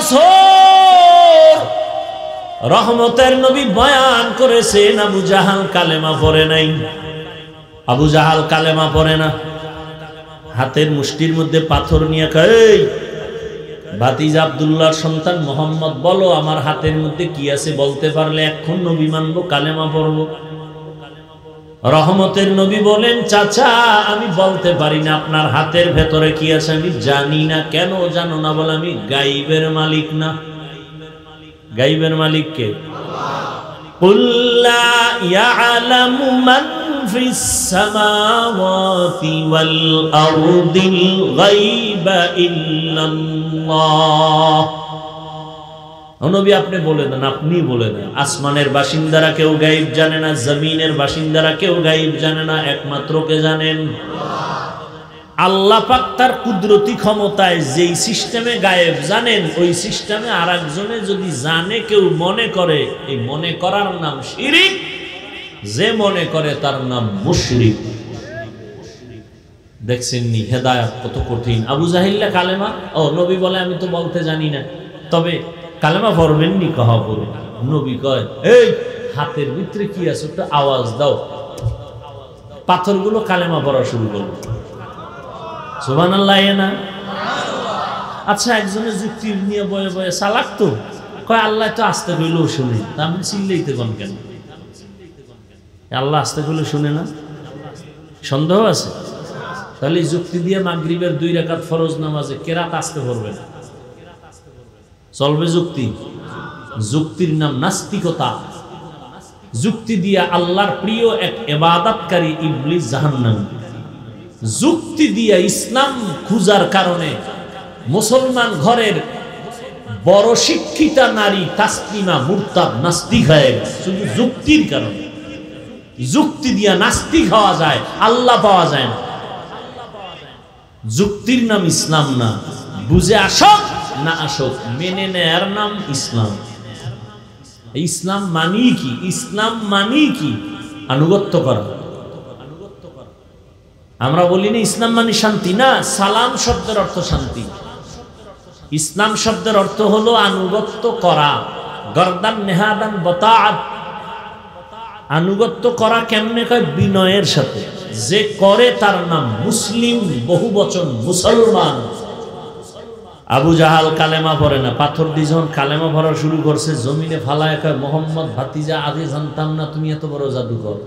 বছর রহমতের নবী বয়ান করেছেন, আবু জাহাল কালেমা পড়ে নাই। আবু জাহাল কালেমা পড়ে না, হাতের মুষ্টির মধ্যে পাথর নিয়ে কয়, ভাতিজা আব্দুল্লাহর সন্তান মোহাম্মদ, বলো আমার হাতের মধ্যে কি আছে, বলতে পারলে এখন নবী মানবো, কালেমা পড়বো। রহমতের নবী বলেন, চাচা আমি বলতে পারি না আপনার হাতের ভেতরে কি আছে, আমি জানি না। কেন জানো না? বলে আমি গাইবের মালিক না। গাইবের মালিক কে? কুল লা ইয়ালামু মান ফিস সামাওয়াতি ওয়াল আরদিল গায়বা ইল্লাল্লাহ। নবী আপনি বলে দেন, আপনি বলে দেন, আসমানের বাসিন্দারা কেউ গায়েব জানে না, জমিনের বাসিন্দারা কেউ গায়েব জানে না, একমাত্র কে জানেন? আল্লাহ পাক তার কুদরতি ক্ষমতায় যেই সিস্টেমে গায়েব জানেন, ওই সিস্টেমে আরেকজনে যদি জানে, কেউ মনে করে, এই মনে করার নাম শিরিক। যে মনে করে তার নাম মুশরিক। দেখছেন নি হেদায়েত কত কঠিন। আবু জাহিল্লা কালেমা, ও নবী বলে আমি তো বলতে জানি না, তবে কালেমা পড়বেন নি? কহ পড়বে। নবী কয়, এই হাতের ভিতরে কি আছে একটা আওয়াজ দাও। পাথরগুলো কালেমা পড়া শুরু করলো। সুবহানাল্লাহ না? আচ্ছা, একজনের যুক্তি নিয়ে বয়ে বয়ে চালাক তো, কয় আল্লাহ তো আসতে কইলেও শুনে, তা আমি চিল্লাইতে কোন কেন? আল্লাহ আসতে কইলে শুনে না? সন্দেহ আছে? তাহলে যুক্তি দিয়ে মাগরিবের 2 রাকাত ফরজ নামাজে কেরাত আসতে পড়বে না, চলবে যুক্তি? যুক্তির নাম নাস্তিকতা। যুক্তি দিয়া আল্লাহর প্রিয় এক ইবাদতকারী ইবলিস জাহান্নামী। যুক্তি দিয়া ইসলাম খুঁজার কারণে মুসলমান ঘরের বড় শিক্ষিতা নারী তাসলিমা মুরতাদ নাস্তিক হয়ে গেছে, শুধু যুক্তির কারণে। যুক্তি দিয়া নাস্তিক হওয়া যায়, আল্লাহ পাওয়া যায় না। যুক্তির নাম ইসলাম না। বুঝে আসক না আসক, মেনে নেয়ার নাম ইসলাম। ইসলাম মানি কি? ইসলাম মানি কি? আনুগত্য করা। আমরা বলি না ইসলাম মানে শান্তি, না। সালাম শব্দের অর্থ শান্তি। ইসলাম শব্দের অর্থ হলো আনুগত্য করা। গরদান নেহাদান বতাআত। আনুগত্য করা কেমনে কয়? বিনয়ের সাথে। যে করে তার নাম মুসলিম, বহু বচন মুসলমান। আবু জাহাল কালেমা পড়ে না, পাথর দিয়ে যখন কালেমা পড়া শুরু করছে, জমিনে ফালায় কয়, মোহাম্মদ ভাতিজা, আগে জানতাম না তুমি এত বড় জাদুকর।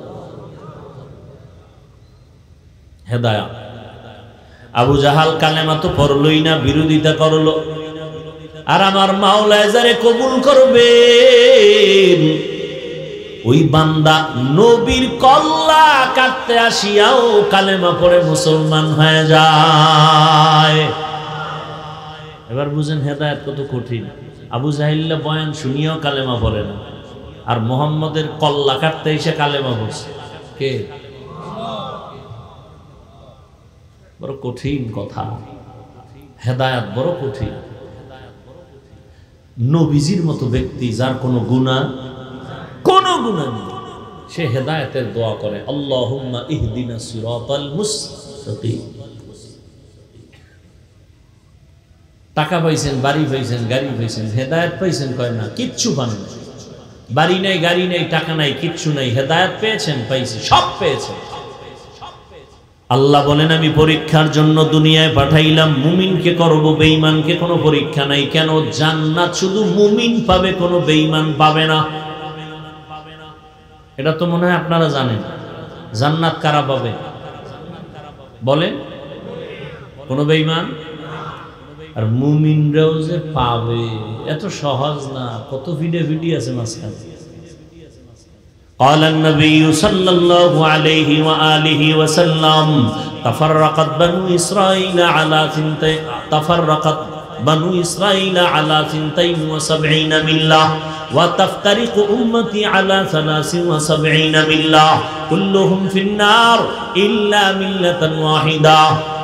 হেদায়া। আবু জাহাল কালেমা তো পড়লই না, বিরোধিতা করলো। আর আমার মাওলা যারে কবুল করবে, ওই বান্দা নবীর কল্লা কাটতে আসিয়াও কালেমা পড়ে মুসলমান হয়ে যায়। এবার বুঝেন হেদায়েত কত কঠিন। আবু জাহিল্লা বয়ান শুনিয়াও কালেমা পড়ে না, আর মুহাম্মদের কল্লা কাটতে এসে কালেমা পড়ছে। কে? বড় কঠিন কথা। হেদায়েত বড় কঠিন। নবীজির মতো ব্যক্তি, যার কোনো গুনাহ নেই, সে হেদায়েতের দোয়া করে, আল্লাহুম্মা ইহদিনা সিরাতাল মুস্তাকিম। টাকা পাইছেন, বাড়ি পাইছেন, গাড়ি পাইছেন, হেদায়েত পাইছেন কয় না? কিচ্ছু পান না। বাড়ি নাই, গাড়ি নাই, টাকা নাই, কিচ্ছু নাই, হেদায়েত পেয়েছেন? পাইছি, সব পেয়েছেন। আল্লাহ বলেন, আমি পরীক্ষার জন্য দুনিয়ায় পাঠাইলাম। মুমিনকে করব, বেঈমানকে কোনো পরীক্ষা নাই। কেন? জান্নাত শুধু মুমিন পাবে, কোনো বেঈমান পাবে না। এটা তো মনে হয় আপনারা জানেন। জান্নাত কারা পাবে বলে? কোনো বেঈমান। আর মুমিনরাও যে পাবে এত সহজ না, কত ভিডিও আছে মাঝখানে। قال النبي صلى الله عليه وآله وسلم تفرقت بنو إسرائيل على 72 ملة وتفترق أمتي على 73 ملة كلهم في النار إلا ملة واحدة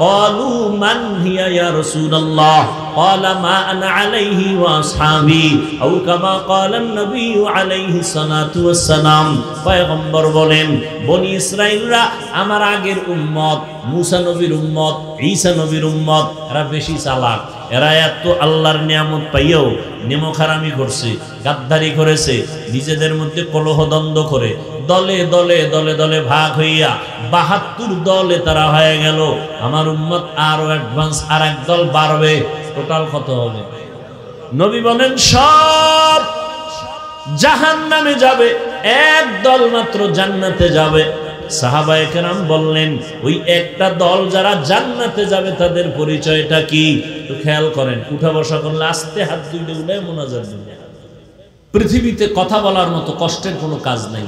قالوا من هي يا رسول الله قال ما أنا عليه وأصحابي أو كما قال النبي عليه الصلاة والسلام পয়গম্বর বলেন, বনি ইসরাইলরা আমার আগের উম্মত, মুসা নবীর উম্মত, ঈসা নবীর উম্মত, এরা বেশি চালাক। এরা এত আল্লাহর নিয়ামত পাইয়াও নেমখারামি করছে, গাদ্দারি করেছে, নিজেদের মধ্যে কলহ দ্বন্দ্ব করে দলে দলে দলে দলে ভাগ হইয়া ৭২ দলে তারা হয়ে গেল। আমার উম্মত আরো অ্যাডভান্স, আর এক দল বাড়বে। টোটাল কত হবে? নবী বলেন সব জাহান্নামে যাবে, এক দল মাত্র জান্নাতে যাবে। সাহাবায়ে কেরাম বললেন ওই একটা দল যারা জান্নাতে যাবে তাদের পরিচয়টা কি? একটু খেয়াল করেন। উঠা বসা করলে আস্তে হাত দুইটা উঠায় মোনাজাত দিবেন। পৃথিবীতে কথা বলার মতো কষ্টের কোনো কাজ নাই।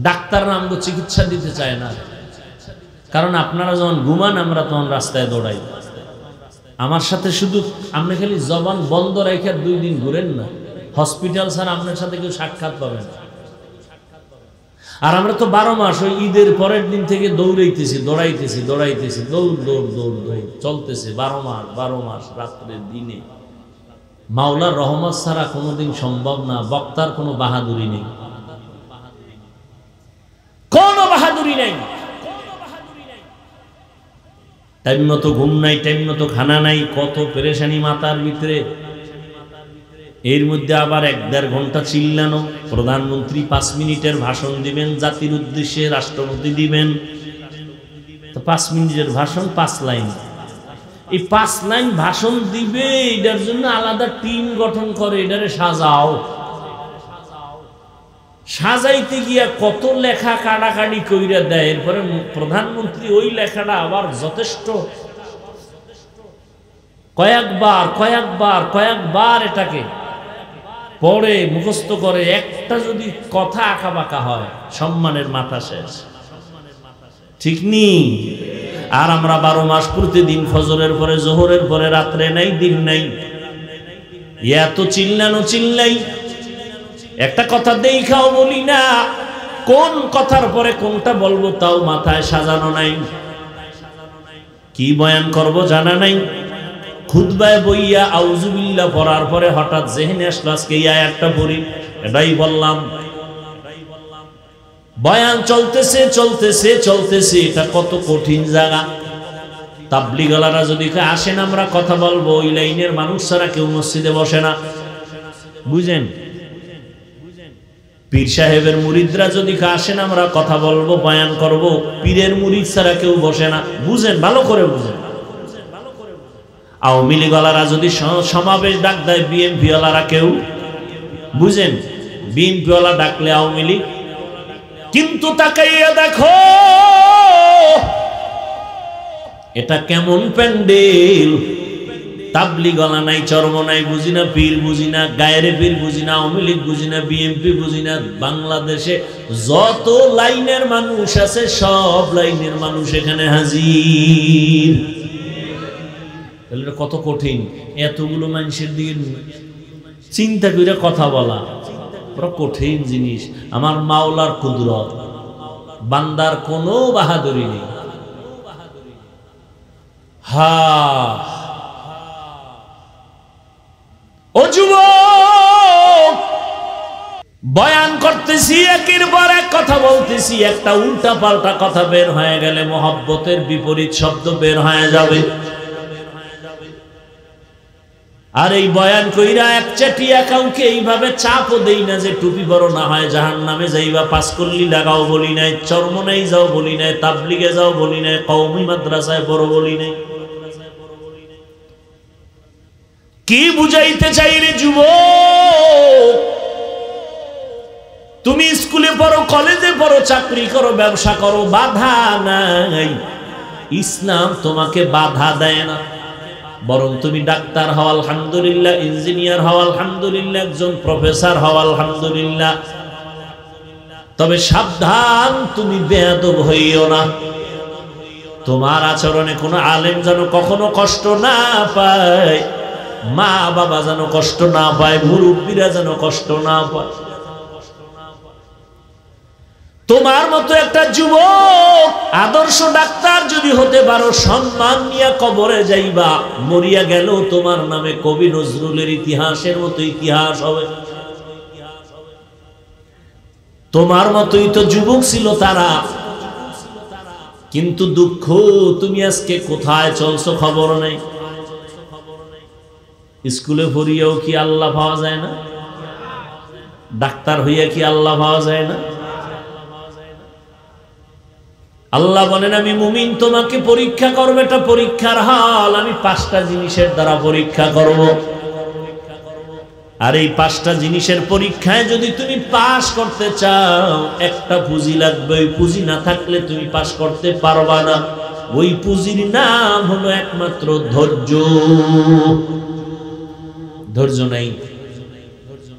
ডাক্তাররা আমাকে চিকিৎসা দিতে চায় না, কারণ আপনারা যখন ঘুমান আমরা তখন রাস্তায় দৌড়াই। আমার সাথে শুধু আপনি খালি জবান বন্ধ রেখে 2 দিন ঘুরেন না, হসপিটাল স্যার আপনার সাথে কেউ সাক্ষাৎ পাবেন। আর আমরা তো 12 মাস ওই ঈদের পরের দিন থেকে দৌড়াইতেছি, দৌড়াইতেছি, দৌড়াইতেছি, দৌড় দৌড় দৌড় দৌড় চলতেছে 12 মাস রাত্রে দিনে। মাওলার রহমত ছাড়া কোনোদিন সম্ভব না। বক্তার কোনো বাহাদুরি নেই, কোনো বাহাদুরি নেই। টাইম মতো ঘুম নাই, টাইম মতো খানা নাই, কত পেরেশানি মাথার ভিতরে। এর মধ্যে আবার 1-1.5 ঘন্টা চিল্লানো। প্রধানমন্ত্রী 5 মিনিটের ভাষণ দিবেন জাতির উদ্দেশ্যে, রাষ্ট্রপতি দিবেন। তো 5 মিনিটের ভাষণ 5 লাইন। এই 5 লাইন ভাষণ দিবে, এটার জন্য আলাদা টিম গঠন করে, এটারে সাজাও। সাজাইতে গিয়া কত লেখা কাটাকাটি কইরা দেয়। এরপরে প্রধানমন্ত্রী ওই লেখাটা আবার যথেষ্ট কয়েকবার এটাকে পড়ে মুখস্থ করে। একটা যদি কথা আঁকা বাঁকা হয় সম্মানের মাথা শেষ, ঠিক নি? আর আমরা 12 মাস প্রতিদিন ফজরের পরে, জোহরের পরে, রাত্রে নাই, দিন নাই, এত চিল্লানো চিল্লাই। একটা কথা দেখাও বলি না, কোন কথার পরে কোনটা বলবো তাও মাথায় সাজানো নাই। কি বয়ান করব জানা নাই। খুতবায় বইয়া আউযুবিল্লাহ পড়ার পরে হঠাৎ জেহেনে আসলো আজকে এই আয়াতটা পড়ি, এটাই বললাম। বয়ান চলতেছে চলতেছে চলতেছে, এটা কত কঠিন জায়গা। তাবলীগওয়ালারা যদি আসেন আমরা কথা বলবো, ওই লাইনের মানুষ ছাড়া কেউ মসজিদে বসে না, বুঝেন? পীর সাহেবের মুরিদরা যদি আসেন আমরা কথা বলবো, বয়ান করব, পীরের মুরিদ ছাড়া কেউ বসে না, বুঝেন? ভালো করে বুঝেন। আওয়ামী লীগওয়ালারা যদি সমাবেশ ডাক দেয়, বিএনপি ওয়ালারা কেউ, বুঝেন? বিএনপি ওয়ালা ডাকলে আওয়ামী লীগ। কিন্তু তাকাইয়া দেখো এটা কেমন প্যান্ডেল। তাবলীগওয়ালা নাই, চর্ম নাই, বুঝি না, পীর বুঝি না, গায়েরে পীর বুঝি না, আওয়ামী লীগ বুঝি না, বিএনপি বুঝি না। বাংলাদেশে যত লাইনের মানুষ আছে সব লাইনের মানুষ এখানে হাজির। কত কঠিন এতগুলো মানুষের দিকে চিন্তা করে কথা বলা, বড় কঠিন জিনিস। আমার মাওলার কুদরত, বান্দার কোনো বাহাদুরি নেই। ও যুবক, বয়ান করতেছি, একের পর এক কথা বলতেছি, একটা উল্টা পাল্টা কথা বের হয়ে গেলে মহব্বতের বিপরীত শব্দ বের হয়ে যাবে। আর এই বয়ান কইরা একচাটিয়া কাউকে এইভাবে চাপও দেই না যে টুপি বড় না হয় জাহান্নামে যাইবা, পাঁচকল্লি লাগাও বলি নাই, চরমনাই যাও বলি নাই, তাবলিগে যাও বলি নাই, কওমি মাদ্রাসায় পড়ো বলি নাই। কি বুঝাইতে চাই রে যুবক? তুমি স্কুলে পড়ো, কলেজে পড়ো, চাকরি করো, ব্যবসা করো, বাধা নাই। ইসলাম তোমাকে বাধা দেয় না। বরং তুমি ডাক্তার হও আলহামদুলিল্লাহ, ইঞ্জিনিয়ার হও আলহামদুলিল্লাহ, একজন প্রফেসর হও আলহামদুলিল্লাহ। তবে সাবধান, তুমি বেয়াদব হইও না। তোমার আচরণে কোনো আলেম যেন কখনো কষ্ট না পায়, মা বাবা যেন কষ্ট না পায়, মুরব্বীরা যেন কষ্ট না পায়। তোমার মতো একটা যুবক আদর্শ ডাক্তার যদি হতে পারো, সম্মান নিয়ে কবরে যাইবা, মরিয়া গেল তোমার নামে কবি নজরুলের ইতিহাসের মতো ইতিহাস হবে। তোমার মতোই তো যুবক ছিল তারা, কিন্তু দুঃখ তুমি আজকে কোথায় চলছো খবর নেই। স্কুলে পড়িয়েও কি আল্লাহ পাওয়া যায় না? ডাক্তার হইয়া কি আল্লাহ পাওয়া যায় না? আল্লাহ বলেন আমি মুমিন তোমাকে পরীক্ষা করব, এটা পরীক্ষার হাল। আমি 5টা জিনিসের দ্বারা পরীক্ষা করব, আর এই 5টা জিনিসের পরীক্ষায় যদি তুমি পাস করতে চাও, একটা পুঁজি লাগবে। ওই পুঁজি না থাকলে তুমি পাস করতে পারবা না। ওই পুঁজির নাম হলো একমাত্র ধৈর্য। ধৈর্য নাই,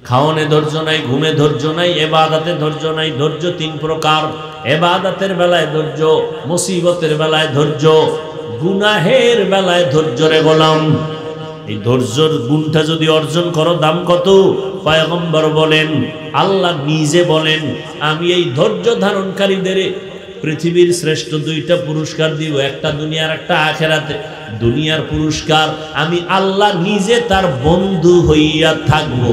খাওয়ানে ধৈর্য নাই, ঘুমে ধৈর্য নাই, ইবাদতে ধৈর্য নাই। ধৈর্য 3 প্রকার। ইবাদতের বেলায় ধৈর্য, মুসিবতের বেলায় ধৈর্য, গুনাহের বেলায় ধৈর্য রে গোলাম। এই ধৈর্যের গুণটা যদি অর্জন করো, দাম কত? পয়গম্বর বলেন, আল্লাহ নিজে বলেন, আমি এই ধৈর্য ধারণকারীদের পৃথিবীর শ্রেষ্ঠ 2টা পুরস্কার দিব, একটা দুনিয়ার একটা আখেরাতে। দুনিয়ার পুরস্কার আমি আল্লাহ নিজে তার বন্ধু হইয়া থাকব।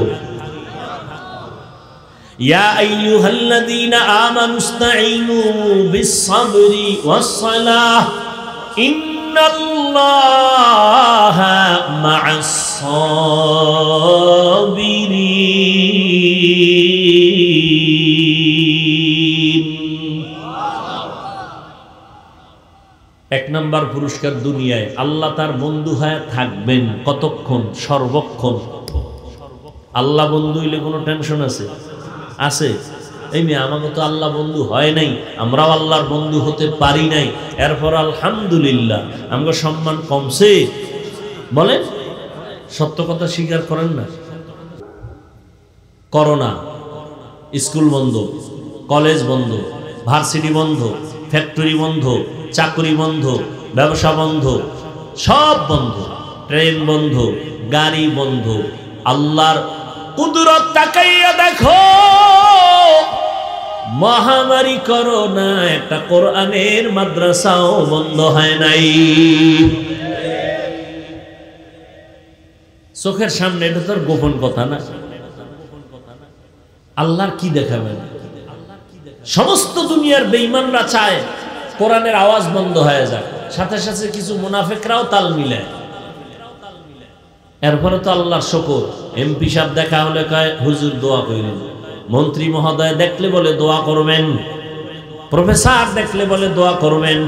ইয়া আইয়ুহাল্লাযীনা আমানুস্তাঈনু বিস-সাবরি ওয়াস-সালাহ ইন্নাল্লাহা মা'আস-সাবিরিন। 1 নম্বর পুরস্কার দুনিয়ায় আল্লাহ তার বন্ধু হয়ে থাকবেন। কতক্ষণ? সর্বক্ষণ। আল্লাহ বন্ধু হইলে কোনো টেনশন আছে? আছে? এই মেয়ে আমাকে তো আল্লাহ বন্ধু হয় নাই, আমরাও আল্লাহর বন্ধু হতে পারি নাই, এরপর আলহামদুলিল্লাহ আমাকে সম্মান কমছে। বলেন, সত্য কথা স্বীকার করেন না? করোনা, স্কুল বন্ধ, কলেজ বন্ধ, ভার্সিটি বন্ধ, ফ্যাক্টরি বন্ধ, চাকরি বন্ধ, ব্যবসা বন্ধ, সব বন্ধ, ট্রেন বন্ধ, গাড়ি বন্ধ। আল্লাহর কুদরত তাকাইয়া দেখো, মহামারী করোনা একটা কোরআনের মাদ্রাসাও বন্ধ হয় নাই। চোখের সামনে, এটা তোর গোপন কথা না। আল্লাহর কি দেখাবেন? সমস্ত দুনিয়ার বেঈমানরা চায় কোরআনের আওয়াজ বন্ধ হয়ে যায়, সাথে সাথে কিছু মুনাফিকরাও তাল মিলায়। এরপরে তো আল্লাহর শুকর, এমপি সাহেব দেখা হলে কয় হুজুর দোয়া করেন, মন্ত্রী মহোদয় দেখলে বলে দোয়া করবেন, প্রফেসর দেখলে বলে দোয়া করবেন।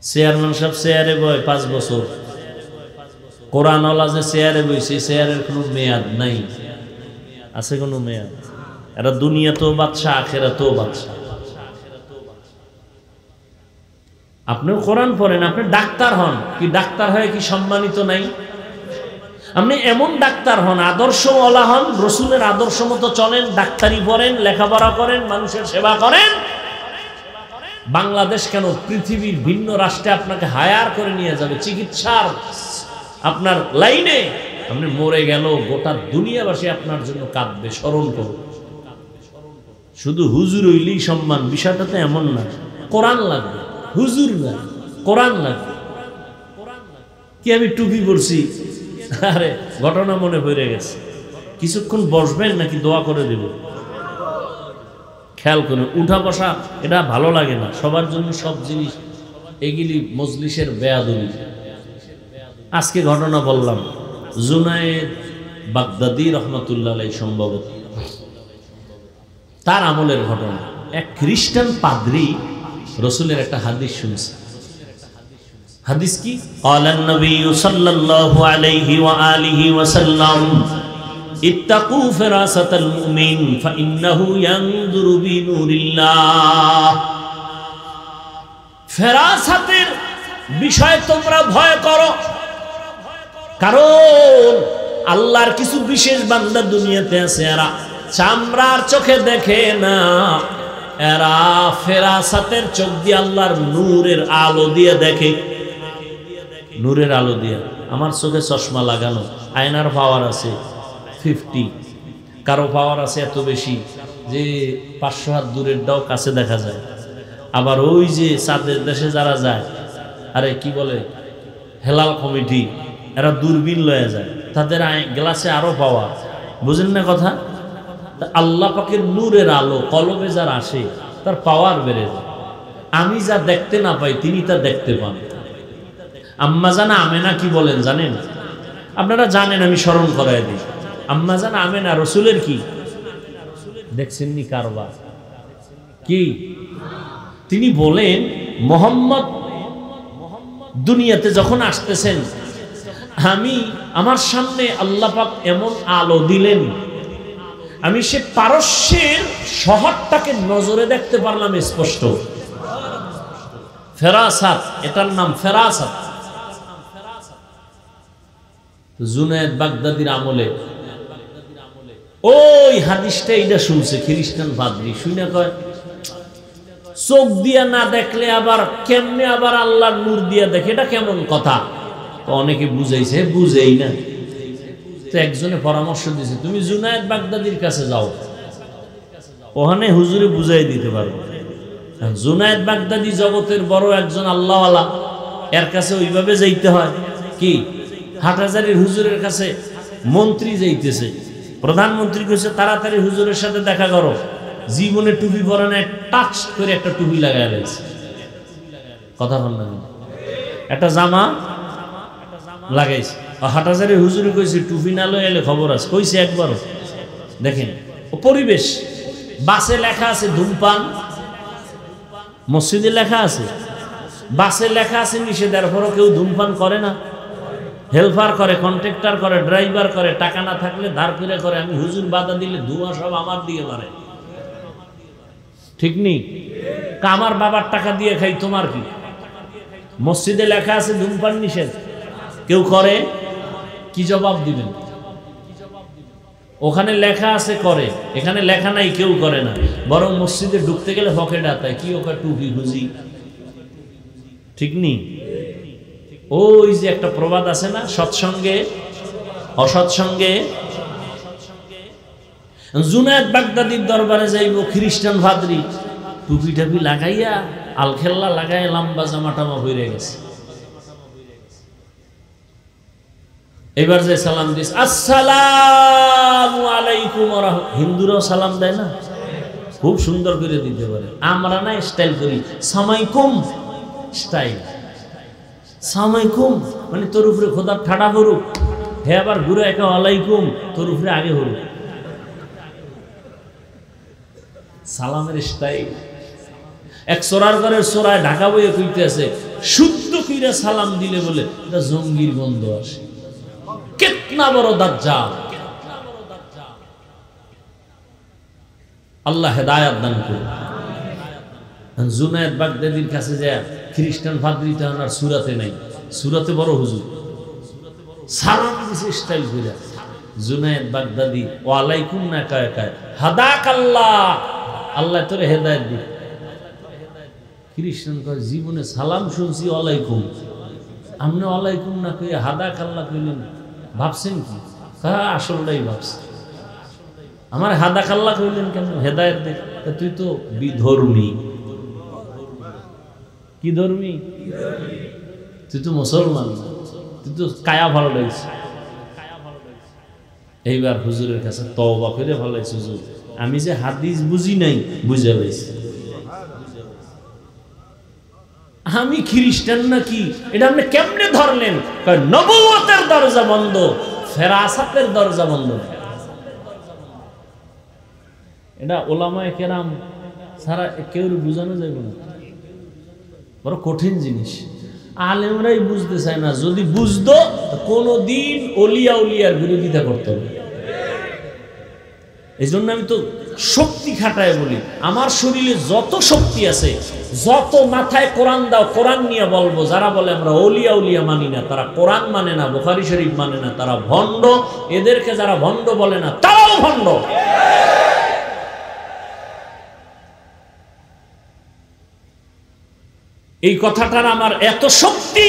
চেয়ারম্যান সাহেব চেয়ারে বয় 5 বছর, কোরআনওয়ালা যে চেয়ারে বইছে চেয়ারের কোনো মেয়াদ নাই। আছে কোনো মেয়াদ? এরা দুনিয়া তো বাদশা, আখেরাতেও বাদশা। আপনিও কোরআন পড়েন, আপনি ডাক্তার হন, কি ডাক্তার হয়ে কি সম্মানিত নাই? আপনি এমন ডাক্তার হন, আদর্শওয়ালা হন, রসুলের আদর্শ মতো চলেন, ডাক্তারি পড়েন, লেখাপড়া করেন, মানুষের সেবা করেন। বাংলাদেশ কেন, পৃথিবীর ভিন্ন রাষ্ট্রে আপনাকে হায়ার করে নিয়ে যাবে চিকিৎসার আপনার লাইনে। আপনি মরে গেল গোটা দুনিয়াবাসী আপনার জন্য কাঁদবে, স্মরণ করবে। শুধু হুজুর হইলেই সম্মান, বিষয়টা তো এমন না। কোরআন লাগবে, হুজুর না, কোরআন লাগবে। কি আমি টুপি পরছি, আরে ঘটনা মনে পড়ে গেছে। কিছুক্ষণ বসবেন নাকি দোয়া করে দেব? খেয়াল করে উঠা বসা এটা ভালো লাগে না সবার জন্য, সব জিনিস এগুলি মজলিসের বেয়াদবি। আজকে ঘটনা বললাম, জুনায়েদ বাগদাদি রহমতুল্লাহ আলাইহি সম্ভবত, তার আমলের ঘটনা। এক খ্রিস্টান পাদ্রী রসুলের একটা হাদিস শুনছে। হাদিস কি? ক্বালান নবী সাল্লাল্লাহু আলাইহি ওয়া আলিহি ওয়া সাল্লাম ইত্তাকু ফিরাসাতাল মুমিন ফাইন্নাহু ইয়ানজুরু বিনুরিল্লাহ। ফেরাসাতের বিষয়ে তোমরা ভয় করো, কারণ আল্লাহর কিছু বিশেষ বান্দা দুনিয়াতে আছে, এরা চামড়ার চোখে দেখে না, এরা ফেরাসাতের চোখ দিয়ে আল্লাহর নূরের আলো দিয়ে দেখে। নূরের আলো দিয়ে। আমার চোখে চশমা লাগানো, আয়নার পাওয়ার আছে 50, কারো পাওয়ার আছে এত বেশি যে 500 হাত দূরেরটাও কাছে দেখা যায়। আবার ওই যে চাঁদের দেশে যারা যায়, আরে কি বলে হেলাল কমিটি, এরা দূরবীন লয়ে যায়, তাদের গ্লাসে আরো পাওয়ার। বুঝেন না কথা? আল্লাহ পাকের নূরের আলো কলবে যার আসে তার পাওয়ার বেড়ে যায়। আমি যা দেখতে না পাই তিনি তা দেখতে পান। আম্মাজান আমেনা কি বলেন জানেন? আপনারা জানেন, আমি স্মরণ করাই দিই। আম্মাজান আমেনা রসুলের কি দেখছেননি কারবার কি? তিনি বলেন মোহাম্মদ দুনিয়াতে যখন আসতেছেন, আমি আমার সামনে আল্লাহ পাক এমন আলো দিলেন, আমি সে পারস্যের শহরটাকে নজরে দেখতে পারলাম স্পষ্ট। ফেরাসাত, এটার নাম ফেরাসাত। জুনায়েদ বাগদাদির আমলে ওই হাদিসটা এইটা শুনছে খ্রিস্টান পাদ্রী, শুনে কয় চোখ দিয়া না দেখলে আবার কেমনে আবার আল্লাহর নূর দিয়া দেখে, এটা কেমন কথা? তো অনেকে বুঝাইছে, বুঝেই না। তো একজনে পরামর্শ দিয়েছে, তুমি জুনায়েদ বাগদাদির কাছে যাও, ওখানে হুজুরে বুঝাই দিতে পারবো। জুনায়েদ বাগদাদি জগতের বড় একজন আল্লাহওয়ালা, এর কাছে ওইভাবে যাইতে হয় কি? হাটহাজারীর হুজুরের কাছে মন্ত্রী যাইতেছে, প্রধানমন্ত্রী কইছে তাড়াতাড়ি হুজুরের সাথে দেখা করো। জীবনে টুপি পরে না, টাচ করে একটা টুপি লাগাই দিয়েছে। কথা বল না, একটা জামা লাগাইছে। হাটহাজারীর হুজুরে কইছে টুপি না লয়ে এলে খবর আছে, কইছে একবারও। দেখেন ও পরিবেশ। বাসে লেখা আছে ধূমপান, মসজিদে লেখা আছে, বাসে লেখা আছে নিষেধ, এরপরও কেউ ধূমপান করে না। হেল্পার করে, কন্ট্রাক্টর করে, ড্রাইভার করে, টাকা না থাকলে ধার করে। আমি হুজুর বাধা দিলে ধোঁয়া সব আমার দিয়ে মারে, ঠিক নেই? আমার বাবার টাকা দিয়ে খাই, তোমার কি? মসজিদে লেখা আছে ধূমপান নিষেধ, কেউ করে, কি জবাব দিবেন? ওখানে লেখা আছে করে, এখানে লেখা নাই, কেউ করে না। বরং মসজিদে ঢুকতে গেলে পকেটে আতায় কি ওকে টুপি খুঁজি, ঠিক নেই? ওই যে একটা প্রবাদ আছে না, সৎসঙ্গে অসৎসঙ্গে। জুনায়েদ বাগদাদির দরবারে যাইব খ্রিস্টান ভাদ্রি, টুপি টাপি লাগাইয়া আলখেল্লা লাগাইয়া লম্বা জামা টামা হয়ে গেছে। এবার যে সালাম দিস, আসসালামু আলাইকুম, হিন্দুরাও সালাম দেয় না, খুব সুন্দর করে দিতে পারে। আমরা না স্টাইল করি, সামাইকুম স্টাইল। সামাইকুম মানে তোর উপরে খোদার ঠাডা হরুক, হে আবার ঘুরে একা আলাইকুম, তোর উপরে আগে হরুক। সালামের স্টাইল। এক চোরার ঘরের চোরায় ঢাকা বইয়ে কইতে আছে, শুদ্ধ কইরা সালাম দিলে বলে এটা জঙ্গির গন্ধ আসে। কেতনা বড় দাজ্জাল! আল্লাহ হেদায়েত দান করুন। জুনায়েদ বাগদাদির কাছে যায় খ্রিস্টান ভাদ্রিতে আনার সুরাতে নাই, সুরাতে বড় হুজুর সালাম দিছে স্টাইল করে। জুনায়েদ বাগদাদি ওয়ালাইকুম না কায় কায়, হাদাক আল্লাহ, আল্লাহ তোরে হেদায়েত দি। খ্রিস্টান কয় জীবনে সালাম শুনছি ওয়ালাইকুম, আপনি ওয়ালাইকুম না কইয়া হাদাক আল্লাহ কইলেন, ভাবছেন কি? আসলটাই ভাবছি। আমার হাদাক আল্লাহ কইলেন কেন? হেদায়েত দে। তুই তো বিধর্মী। কি ধর্মী? তুই তো মুসলমান, তুই তো কায়া ভালো লাগছে। এইবার হুজুরের কাছে তওবা করে ভালো লাগছে, হুজুর আমি যে হাদিস বুঝি নাই, বুঝে লাইছি। আমি খ্রিস্টান নাকি এটা আপনি কেমনে ধরলেন? নবুয়তের দরজা বন্ধ, ফেরাসাতের দরজা বন্ধ। এটা ওলামায়ে কেরাম সারা কেউ বুঝানো যাবে না, বড় কঠিন জিনিস। আলেমরাই বুঝতে চায় না। যদি বুঝতো কোনদিন ওলিয়া উলিয়ার বিরোধিতা করতে হবে। এই জন্য আমি তো শক্তি খাটায় বলি, আমার শরীরে যত শক্তি আছে, যত মাথায় কোরআন দাও, কোরআন নিয়ে বলবো। যারা বলে আমরা ওলিয়া উলিয়া মানি না, তারা কোরআন মানে না, বুখারী শরীফ মানে না, তারা ভণ্ড। এদেরকে যারা ভণ্ড বলে না, তারাও ভণ্ড। এই কথাটার আমার এত শক্তি,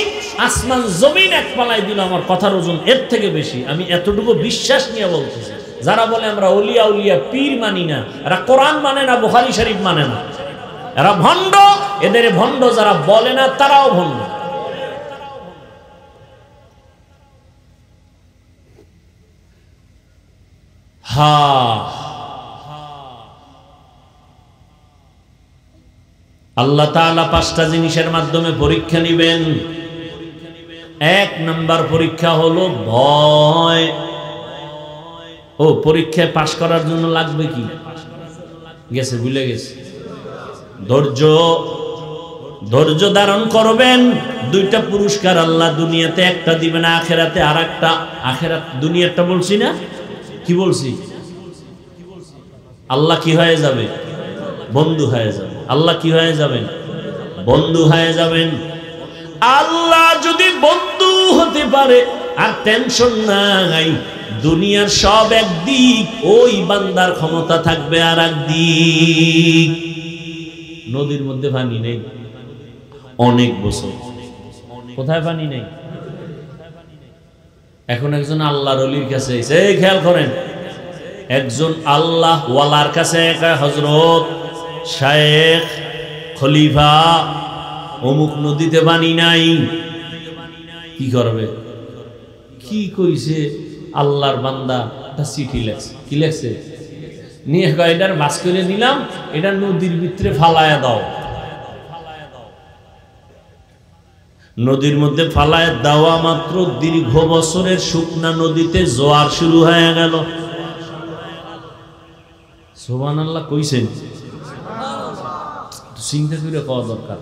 আসমান জমিন এক পালায় দিল, আমার কথার ওজন এর থেকে বেশি। আমি এতটুকু বিশ্বাস নিয়ে বলতেছি, যারা বলে আমরা ওলিয়া উলিয়া পীর মানি না, এরা কোরআন মানে না, বুখারী শরীফ মানে না, এরা ভণ্ড। এদের ভণ্ড যারা বলে না, তারাও ভণ্ড। আল্লাহ তাআলা 5টা জিনিসের মাধ্যমে পরীক্ষা নিবেন। এক নাম্বার পরীক্ষা হলো ভয়। ও পরীক্ষায় পাশ করার জন্য লাগবে কি? গেছে, ভুলে গেছে। ধৈর্য। ধৈর্য ধারণ করবেন। দুইটা পুরস্কার আল্লাহ দুনিয়াতে, একটা দিবেন আখেরাতে আর একটা। আখেরাত, দুনিয়াটা বলছি না, কি বলছি? আল্লাহ কি হয়ে যাবে? বন্ধু হয়ে যাবে। আল্লাহ কি হয়ে যাবেন? বন্ধু হয়ে যাবেন। আল্লাহ যদি বন্ধু হতে পারে আর টেনশন নাই, দুনিয়ার সব একদিক, ওই বান্দার ক্ষমতা থাকবে আর একদিক। নদীর মধ্যে পানি নেই অনেক বছর, কোথায় পানি নেই? এখন একজন আল্লাহর ওলির কাছে এসে, খেয়াল করেন, একজন আল্লাহ ওয়ালার কাছে, হযরত, শায়েখ, খলিফা, অমুক নদীতে পানি নাই, কি করবে? কি কইছে আল্লাহর বান্দা? একটা চিঠি লেখছে। কি লেখছে? নিয়ে কয়, এটার বাস করে দিলাম, এটা নদীর ভিতরে ফালায়া দাও। নদীর মধ্যে ফালায় দেওয়া মাত্র দীর্ঘ বছরের শুকনা নদীতে জোয়ার শুরু হয়ে গেল। সুবহানাল্লাহ কইছেন? চিন্তা করে কওয়া দরকার।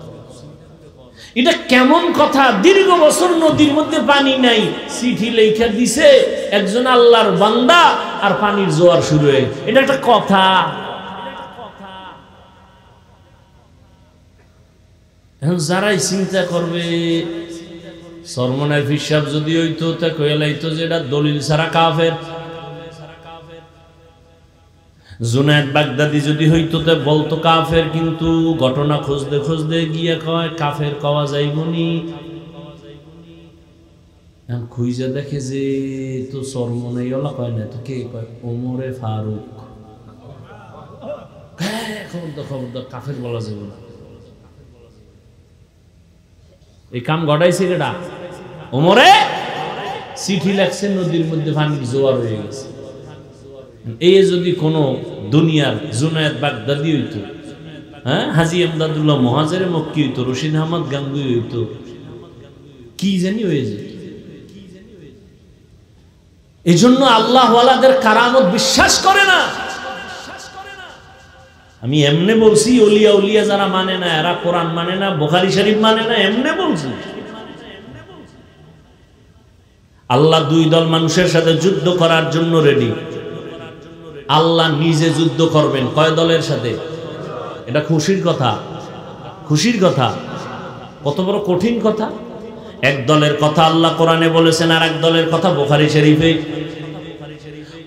এটা কেমন কথা? দীর্ঘ বছর নদীর মধ্যে পানি নাই, চিঠি লেখা দিছে একজন আল্লাহর বান্দা, আর পানির জোয়ার শুরু হয়ে, এটা একটা কথা? এখন যারাই চিন্তা করবে, সরমনের হিসাব যদি হইতো তা কইয়া লাইতো যে এটা দলিল ছাড়া কাফের। জুনায়েদ বাগদাদি যদি হইতো তা বলতো কাফের, কিন্তু ঘটনা খুঁজতে খুঁজতে গিয়ে কয় কাফের কওয়া যাইবনি। খুঁজে দেখে যে তো সরমনে ওলা কয় না, তো কে কয়? ওমরে ফারুক। খবরদার কাফের বলা যাবে না। এই কাম ঘটাইছে কেডা? ওমরে। চিঠি লেখছে, নদীর মধ্যে পানির জোয়ার হয়ে গেছে। এই যদি কোন দুনিয়ার জুনায়েদ বাগদাদি হইতো, হ্যাঁ, হাজী আমদাদুল্লাহ মুহাজিরে মক্কি হইতো, রশিদ আহমদ গাঙ্গুই হইতো, কি জানি হয়ে যেত। এই জন্য আল্লাহ ওয়ালাদের কারামত বিশ্বাস করে না। আমি এমনে বলছি, ওলিয়া উলিয়া যারা মানে না, এরা কোরআন মানে না, বুখারী শরীফ মানে না, এমনে বলছি। আল্লাহ দুই দল মানুষের সাথে যুদ্ধ করার জন্য রেডি। আল্লাহ নিজে যুদ্ধ করবেন কয় দলের সাথে? এটা খুশির কথা, খুশির কথা। কত বড় কঠিন কথা। এক দলের কথা আল্লাহ কোরআনে বলেছেন, আর এক দলের কথা বুখারী শরীফে।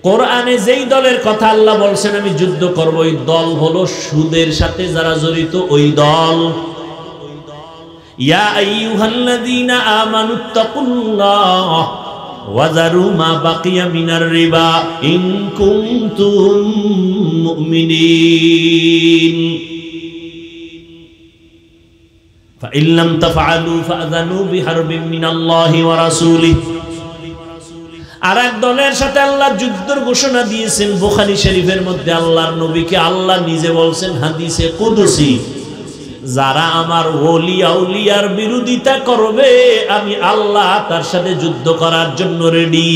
কোরআনে যেই দলের কথা আল্লাহ বলছেন আমি যুদ্ধ করব, ওই দল হলো সুদের সাথে যারা জড়িত, ওই দল। ইয়া আইয়ুহাল্লাযীনা আমানুত্তাকুল্লাহ ওয়াযারু মা বাকিয়া মিনার রিবা ইন কুনতুম মুমিনিন ফাইন লাম তাফআলু ফাআযানু বিহারবিন মিনাল্লাহি ওয়া রাসূলিহি। আর এক দলের সাথে আল্লাহ যুদ্ধের ঘোষণা দিয়েছেন। বুখারী শরীফের মধ্যে আল্লাহর নবীকে আল্লাহ নিজে বলছেন হাদিসে কুদসি, যারা আমার ওলি আউলিয়ার বিরোধিতা করবে আমি আল্লাহ তার সাথে যুদ্ধ করার জন্য রেডি।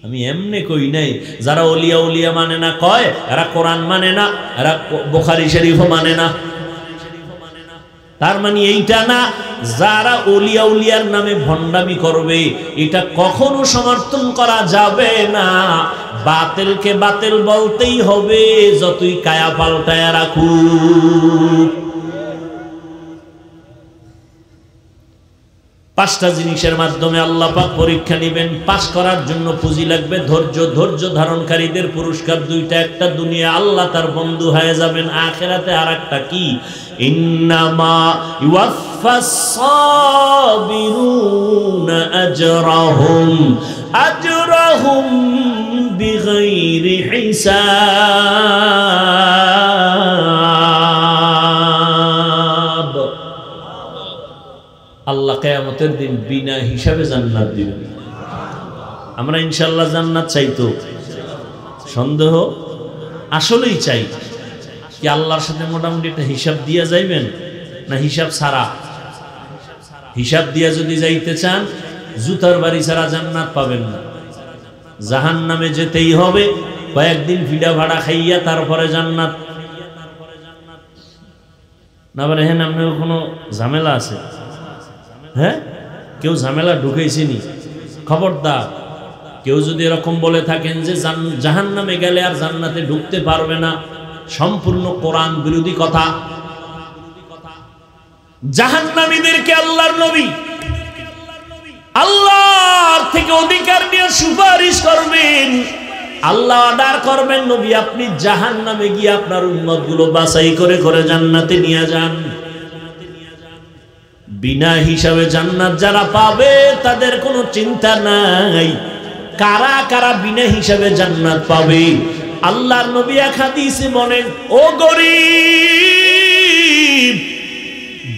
আমি এমনি কই নাই যারা ওলি আউলিয়া মানে না কয় এরা কোরআন মানে না, এরা বুখারী শরীফও মানে না। তার মানে এইটা না, যারা ওলিয়া উলিয়ার নামে ভণ্ডামি করবে এটা কখনো সমর্থন করা যাবে না। বাতিলকে বাতিল বলতেই হবে, যতই কায়া পাল্টায়া রাখুক। পাঁচটা জিনিসের মাধ্যমে আল্লাহ পাক পরীক্ষা নেবেন। পাস করার জন্য পুঁজি লাগবে ধৈর্য। ধৈর্য ধারণকারীদের পুরস্কার দুইটা, একটা দুনিয়া আল্লাহ তার বন্ধু হয়ে যাবেন, আখিরাতে আর একটা কি? ইন্নামা ইউয়াফফাস সাবিরুনা আজরাহুম বিগাইরি হিসাব। আল্লাহ কিয়ামতের দিন বিনা হিসাবে জান্নাত দিবেন। আমরা ইনশাআল্লাহ জান্নাত চাই তো? সন্দেহ? আসলেই চাই কি? আল্লাহর সাথে মোটামুটি একটা হিসাব দিয়া যাইবেন না হিসাব ছাড়া? হিসাব দিয়া যদি যাইতে চান জুতার বাড়ি ছাড়া জান্নাত পাবেন না। জাহান্নামে যেতেই হবে, কয়েকদিন ভিড়া ভাড়া খাইয়া তারপরে জান্নাত। না বলে হ্যাঁ আপনার কোনো ঝামেলা আছে? হ্যাঁ, কেউ ঝামেলা ঢুকেছেনি? খবরদার, কেউ যদি এরকম বলে থাকেন যে জাহান্নামে গেলে আর জান্নাতে ঢুকতে পারবে না, সম্পূর্ণ কোরআন বিরোধী কথা। জাহান্নামীদেরকে আল্লাহর নবী আল্লাহর থেকে অধিকার নিয়ে সুপারিশ করবেন। আল্লাহ অর্ডার করবেন, নবী আপনি জাহান্নামে গিয়ে আপনার উম্মতগুলো বাছাই করে করে জান্নাতে নিয়ে যান। বিনা হিসাবে জান্নাত যারা পাবে তাদের কোনো চিন্তা নাই। কারা কারা বিনা হিসাবে জান্নাত পাবে? আল্লাহর নবী এক হাদিসে বলেন, ও গরীব,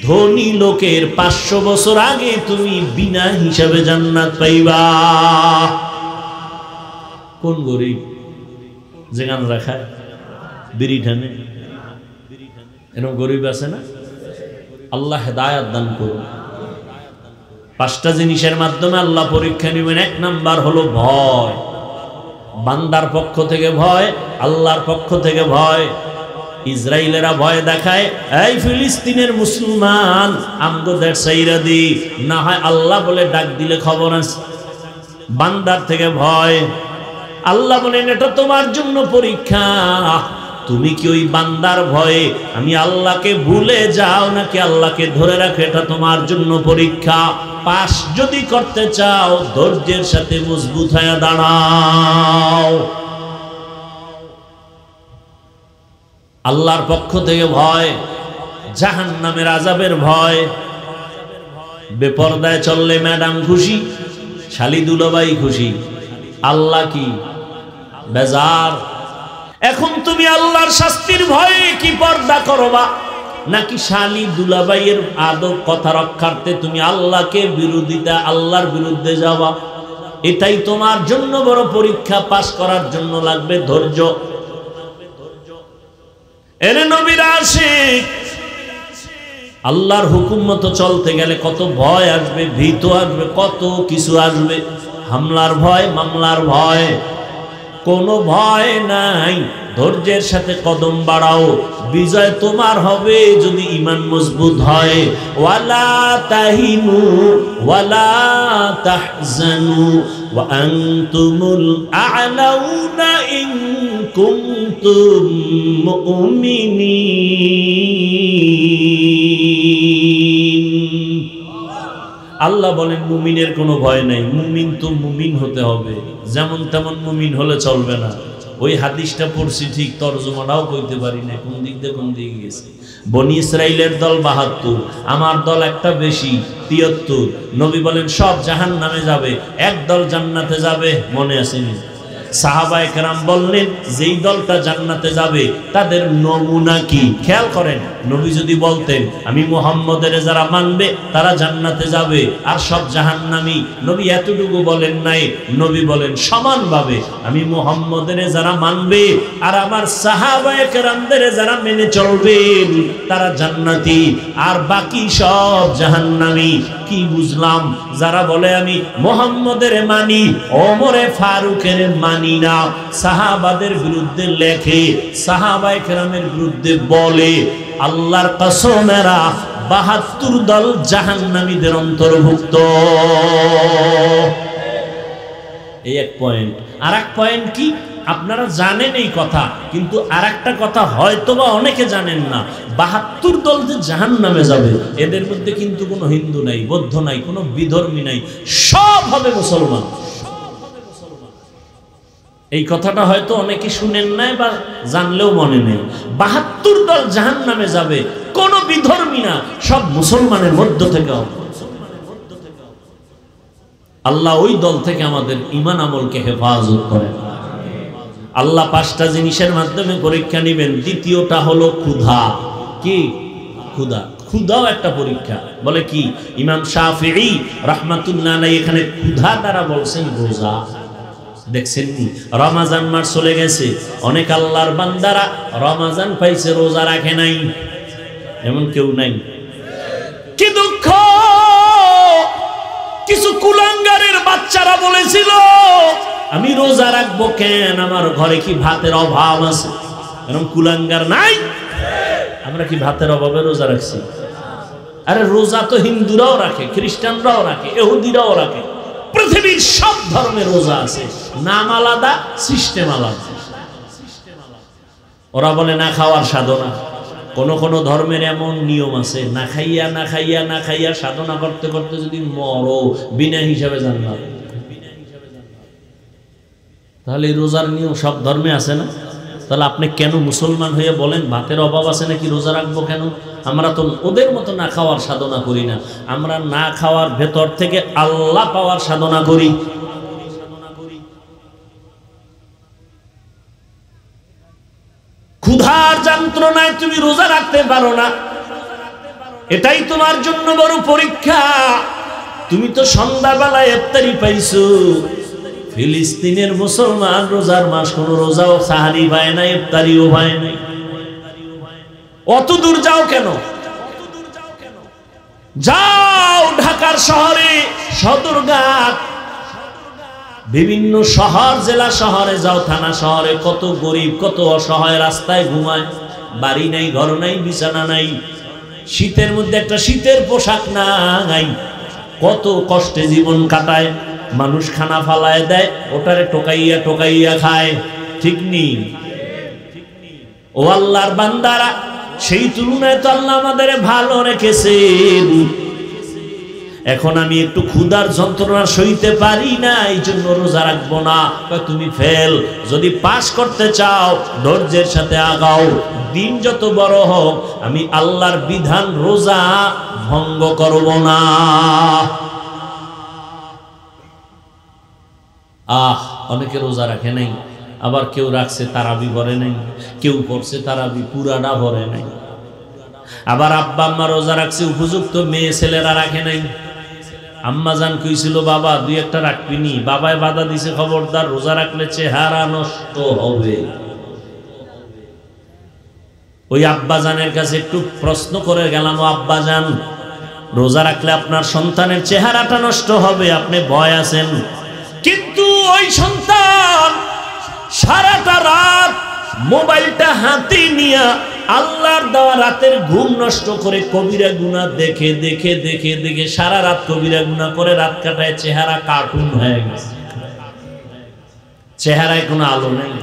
ধনী লোকের 500 বছর আগে তুমি বিনা হিসাবে জান্নাত পাইবা। কোন গরীব? যে গান রাখায় বিড়ি টানে, এরকম গরীব আছে না? আল্লাহ হেদায়াত দান করুন। 5টা জিনিসের মাধ্যমে আল্লাহ পরীক্ষা নেবেন। 1 নাম্বার হলো ভয়। বান্দার পক্ষ থেকে ভয়, আল্লাহর পক্ষ থেকে ভয়। ইসরায়েলেরা ভয় দেখায়, এই ফিলিস্তিনের মুসলমান আমগোদের সাইরা দি, না হয় আল্লাহ বলে ডাক দিলে খবর আছে। বান্দার থেকে ভয়। আল্লাহ বলেন এটা তোমার জন্য পরীক্ষা। তুমি কি ওই বান্দার ভয়ে আমি আল্লাহকে ভুলে যাও নাকি আল্লাহকে ধরে রাখো? এটা তোমার জন্য পরীক্ষা। পাস যদি করতে চাও ধৈর্যের সাথে মজবুত হয়ে দাঁড়াও। আল্লাহর পক্ষ থেকে ভয়, জাহান্নামের আযাবের ভয়। বেপরদায় চললে ম্যাডাম খুশি, শালি দুলাভাই খুশি, আল্লাহ কি বেজার। এখন তুমি আল্লাহর শাস্তির ভয়ে কি পর্দা করবা, নাকি শালি দুলাভাইয়ের আদব কথা রক্ষার্থে তুমি আল্লাহকে বিরোধিতা, আল্লাহর বিরুদ্ধে যাওয়া? এটাই তোমার জন্য বড় পরীক্ষা। পাস করার জন্য লাগবে ধৈর্য। এরে নবীর আশিক, আল্লাহর হুকুম মতো চলতে গেলে কত ভয় আসবে, ভীত আসবে, কত কিছু আসবে। হামলার ভয়, মামলার ভয়, কোনো ভয় নাই। ধৈর্যের সাথে কদম বাড়াও, বিজয় তোমার হবে যদি ঈমান মজবুত হয়। ওয়ালা তাহিনু ওয়ালা তাহজানু ওয়া আনতুমুল আ'লাউনা ইন কুনতুম মুমিনিন। আল্লাহ বলেন মুমিনের কোনো ভয় নাই। মুমিন তো মুমিন হতে হবে, যেমন তেমন মুমিন হলে চলবে না। ওই হাদিসটা পড়ছি ঠিক, তরজমাটাও কইতে পারি না কোন দিক দিয়ে কোন দিকে গেছে। বনি ইসরাইলের দল 72, আমার দল একটা বেশি 73। নবী বলেন সব জাহান্নামে যাবে, এক দল জান্নাতে যাবে। মনে আসেনি? সাহাবায়ে কেরাম বললেন যেই দলটা জান্নাতে যাবে তাদের নমুনা কি? খেয়াল করেন, নবী যদি বলতেন আমি মুহাম্মদের যারা মানবে তারা জান্নাতে যাবে আর সব জাহান্নামী, নবী এতটুকু বলেন নাই। নবী বলেন সমানভাবে আমি মুহাম্মদের যারা মানবে আর আমার সাহাবায়ে কেরামদের যারা মেনে চলবেন তারা জান্নাতি আর বাকি সব জাহান্নামী। কি বুঝলাম? যারা বলে আমি মুহাম্মদের মানি, ওমরে ফারুকের মানি না, সাহাবাদের বিরুদ্ধে লেখে, সাহাবায়ে কেরামের বিরুদ্ধে বলে, আল্লাহর কসম এরা 72 দল জাহান্নামীদের অন্তর্ভুক্ত। এই এক পয়েন্ট। আর এক পয়েন্ট কি? আপনারা জানেন এই কথা, কিন্তু আর একটা কথা হয়তোবা অনেকে জানেন না। 72 দল যে জাহান্নামে যাবে এদের মধ্যে কিন্তু কোনো হিন্দু নাই, বৌদ্ধ নাই, কোনো বিধর্মী নাই, সব হবে মুসলমান। এই কথাটা হয়তো অনেকে শুনেন নাই বা জানলেও মনে নেই। 72 দল জাহান্নামে যাবে, কোনো বিধর্মী না, সব মুসলমানের মধ্য থেকে হবে। আল্লাহ ওই দল থেকে আমাদের ঈমান আমলকে হেফাজত করেন। আল্লাহ 5টা জিনিসের মাধ্যমে পরীক্ষা নেবেন। দ্বিতীয়টা হলো ক্ষুধা। কি? ক্ষুধা। ক্ষুধাও একটা পরীক্ষা। বলে কি? ইমাম শাফিঈ রাহমাতুল্লাহ আলাইহি এখানে ক্ষুধা দ্বারা বলছেন রোজা। দেখছেন নি? রমাজান মাস চলে গেছে, অনেক আল্লাহর বান্দারা রমাজান পাইছে, রোজা রাখে নাই, এমন কেউ নাই। কি দুঃখ! বাচ্চারা বলেছিল আমি রোজা রাখবো কেন, আমার ঘরে কি ভাতের অভাব আছে? এরকম কুলাঙ্গার নাই? আমরা কি ভাতের অভাবে রোজা রাখছি? আরে রোজা তো হিন্দুরাও রাখে, খ্রিস্টানরাও রাখে, ইহুদিরাও রাখে, পৃথিবীর সব ধর্মের রোজা আছে, নাম আলাদা, সিস্টেম আলাদা। ওরা বলে না খাওয়ার সাধনা। কোন কোন ধর্মের এমন নিয়ম আছে, না খাইয়া না খাইয়া না খাইয়া সাধনা করতে করতে যদি মরো, বিনা হিসাবে জান্নাত। তাহলে এই রোজার নিয়ম সব ধর্মে আছে না? তাহলে আপনি কেন মুসলমান হয়ে বলেন ভাতের অভাব আছে নাকি, রোজা রাখবো কেন? আমরা তো ওদের মতো না খাওয়ার সাধনা করি না, আমরা না খাওয়ার ভেতর থেকে আল্লাহ পাওয়ার সাধনা করি। ক্ষুধার যন্ত্রণায় তুমি রোজা রাখতে পারো না, এটাই তোমার জন্য বড় পরীক্ষা। তুমি তো সন্ধ্যাবেলায় ইফতারি পাইছো, ফিলিস্তিনের মুসলমান রোজার মাস কোন রোজাও সাহারি পায় না, ইফতারিও পায় না। অত দূর যাও কেন? যাও ঢাকার শহরে সদরঘাট, বিভিন্ন শহর জেলা শহরে যাও, থানা শহরে, কত গরিব কত অসহায় রাস্তায় ঘুমায়, বাড়ি নাই, ঘর নাই, বিছানা নাই, শীতের মধ্যে একটা শীতের পোশাক নাই, কত কষ্টে জীবন কাটায়। মানুষ খানা ফালায় দেয়, ওটারে টোকাইয়া টোকাইয়া খায়, ঠিক নেই? ও আল্লাহর বান্দারা, সেই তুলনায় তো আল্লাহ আমাদের ভালো রেখেছেন। এখন আমি একটু ক্ষুধার যন্ত্রণা সইতে পারি না, এই জন্য রোজা রাখবো না। তুমি ফেল, যদি পাস করতে চাও ধৈর্যের সাথে আগাও। দিন যত বড় হোক, আমি আল্লাহর বিধান রোজা ভঙ্গ করব না। অনেকে রোজা রাখে নাই, আবার কেউ রাখছে তারাবি ভরে নাই, কেউ করছে তারাবি পুরাটা ভরে নাই। আবার আব্বা আম্মা রোজা রাখছে, উপযুক্ত মেয়ে ছেলেরা রাখে নাই। আম্মা জান কইছিল বাবা দুই একটা রাখবিনি, বাবায় বাধা দিছে, খবরদার রোজা রাখলে চেহারা নষ্ট হবে। ওই আব্বা জানের কাছে একটু প্রশ্ন করে গেলাম, ও আব্বা জান, রোজা রাখলে আপনার সন্তানের চেহারাটা নষ্ট হবে, আপনি ভয় আছেন? কিন্তু ওই সন্তান সারাটা রাত মোবাইলটা হাতে নিয়ে আল্লাহর দেওয়া রাতের ঘুম নষ্ট করে কবিরা গুনাহ দেখে দেখে দেখে দেখে সারা রাত কবিরা গুনাহ করে রাত কাটায়, চেহারা কার্টুন হয়ে গেছে, চেহারায় কোনো আলো নেই,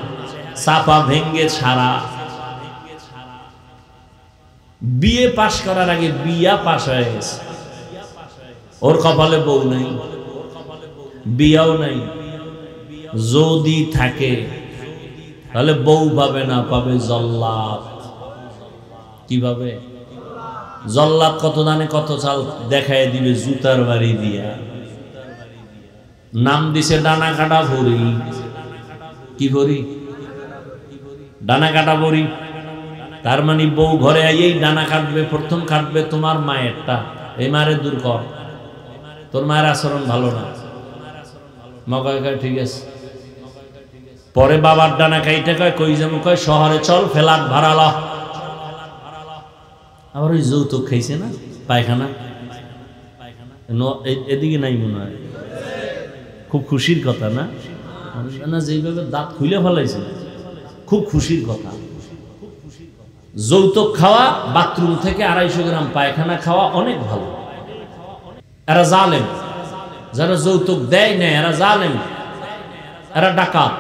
চাপা ভেঙ্গে ছাড়া। বিয়ে পাশ করার আগে বিয়া পাশ হয়ে গেছে, ওর কপালে বউ নাই, বিয়াও নাই। যদি থাকে তাহলে বউ পাবে না, পাবে জল্লাদ। কিভাবে? জল্লাদ কত দানে কত চাল দেখায় দিবে জুতার বাড়ি দিয়া। নাম দিছে ডানা কাটা ভরি। কি ভরি? ডানা কাটা ভরি। তার মানে বউ ঘরে আইয়েই ডানা কাটবে, প্রথম কাটবে তোমার মায়েরটা। এই মায়ের দূর কর, তোর মায়ের আচরণ ভালো না। মগায় কয় ঠিক আছে। পরে বাবার ডানা কাইটা কয় কই যাবো, কয় শহরে চল, ফ্ল্যাট ভাড়ালা। আবার ওই যৌতুক খাইছে না, পায়খানা এদিকে নাই মনে হয়। খুব খুশির কথা না, না যেইভাবে দাঁত খুলে ফেলাইছে, খুব খুশির কথা। যৌতুক খাওয়া, বাথরুম থেকে 250 গ্রাম পায়খানা খাওয়া অনেক ভালো। এরা জালেম, যারা যৌতুক দেয় না এরা জালেম, এরা ডাকাত,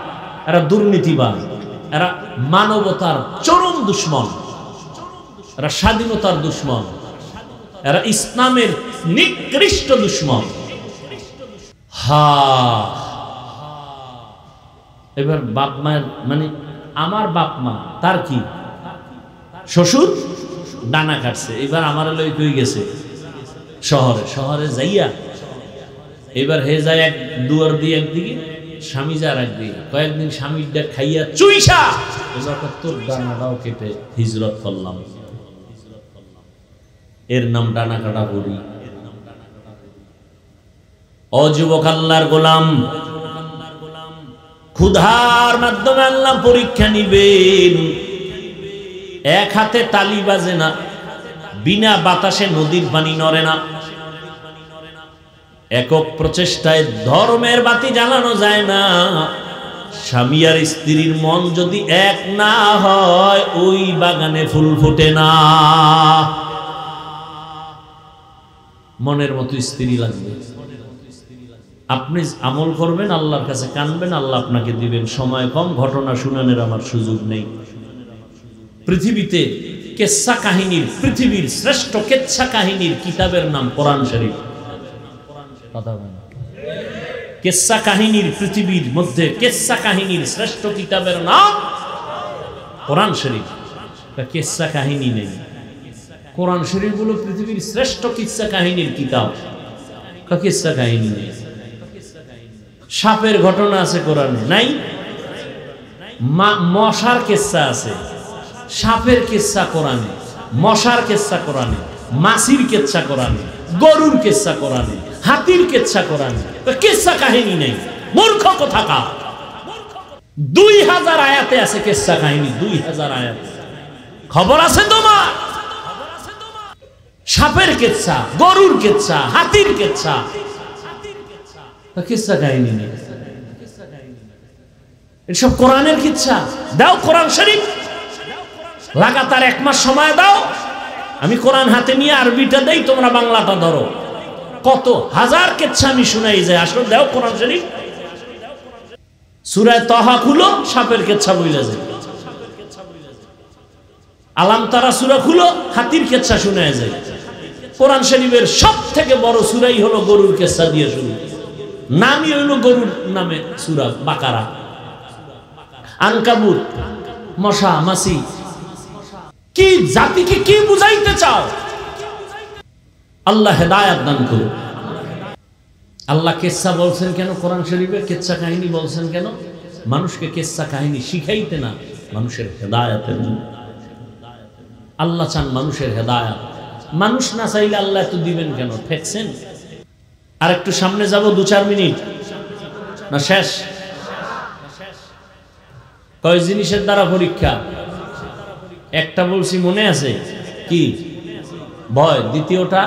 এরা দুর্নীতিবাজ, এরা মানবতার চরম দুশ্মন, এরা স্বাধীনতার দুশ্মন, এরা ইসলামের নিকৃষ্ট দুশ্মন। এবার বাপ মায়ের মানে আমার বাপ মা, তার কি শ্বশুর ডানা কাটছে, এবার আমার লই কই গেছে শহরে। শহরে যাইয়া এবার হে যায় এক দুয়ার দিয়ে একদিকে, স্বামী যার একদিকে। কয়েকদিন স্বামীর ডাক খাইয়া চুইসা এবার তোর ডানাটাও কেটে হিজরত করলাম। এর নাম ডানা কাটা বড়ি। অযুবক আল্লাহর গোলাম, ক্ষুধার মাধ্যমে আল্লাহ পরীক্ষা নিবেন। এক হাতে তালি বাজে না, বিনা বাতাসে নদীর পানি নড়ে না। একক প্রচেষ্টায় ধর্মের বাতি জ্বালানো যায় না। স্বামী আর স্ত্রীর মন যদি এক না হয় ওই বাগানে ফুল ফোটে না। মনের মতো স্ত্রী লাগবে। আপনি আমল করবেন, আল্লাহর কাছে কানবেন, আল্লাহ আপনাকে দিবেন। সময় কম, ঘটনা শুনানোর আমার সুযোগ নেই। পৃথিবীতে কেচ্ছা কাহিনীর, পৃথিবীর শ্রেষ্ঠ কেচ্ছা কাহিনীর কিতাবের নাম কোরআন শরীফ। কথা বলেন। কেচ্ছা কাহিনীর, পৃথিবীর মধ্যে কেচ্ছা কাহিনীর শ্রেষ্ঠ কিতাবের নাম কোরআন শরীফ। কেচ্ছা কাহিনী নেই। কোরআন শরীফ হলো পৃথিবীর শ্রেষ্ঠ কিচ্ছা কাহিনীর কিতাব। কেচ্ছা কাহিনী নেই। সাপের ঘটনা আছে কোরআনে, নাই? মশার কেচ্ছা আছে, সাপের কেচ্ছা কোরআনে, মশার কেচ্ছা কোরআনে, মাছির কেচ্ছা কোরআনে, গরুর কেচ্ছা কোরআনে, হাতির কেচ্ছা কোরআনে। কেচ্ছা কাহিনী নেই। মূর্খ কোথাকার। 2000 আয়াতে আছে কেচ্ছা কাহিনী। 2000 আয়াত। খবর আছে তোমার? সাপের কেচ্ছা, গরুর কেচ্ছা, হাতির কেচ্ছা। কিচ্ছা কাহিনী নেই। এসব কোরআনের কিচ্ছা। দাও কোরআন শরীফ, লাগাতার 1 মাস সময় দাও, আমি কোরআন হাতে নিয়ে আরবিটা দেই, তোমরা বাংলাটা ধরো। কত হাজার কিচ্ছা আমি শুনাই যায়। আসলে দাও কোরআন শরীফ। সূরা তাহা খুলো, সাপের কিচ্ছা বইলা যায়। আলাম তারা সূরা খুলো, হাতির কিচ্ছা শোনা যায়। কোরআন শরীফের সবথেকে বড় সূরাই হলো গরুর কিচ্ছা দিয়ে শুরু। নামই হইল গরুর নামে সূরা বাকারা। আনকাবুত, মশা মাছি। কি জাতিকে কি বুঝাইতে চাও? আল্লাহ হেদায়েত দান করুন। আল্লাহ কিচ্ছা বলছেন কেন কোরআন শরীফে? কিচ্ছা কাহিনী বলছেন কেন? মানুষকে কিচ্ছা কাহিনী শিখাইতে না, মানুষের হেদায়েতের জন্য। আল্লাহ চান মানুষের হেদায়েত। মানুষ না চাইলে আল্লাহ এত দিবেন কেন? ঠেকছেন? আর একটু সামনে যাব, 2-4 মিনিট না শেষ? কয় জিনিসের দ্বারা পরীক্ষা? একটা বলছি মনে আছে কি? ভয়। দ্বিতীয়টা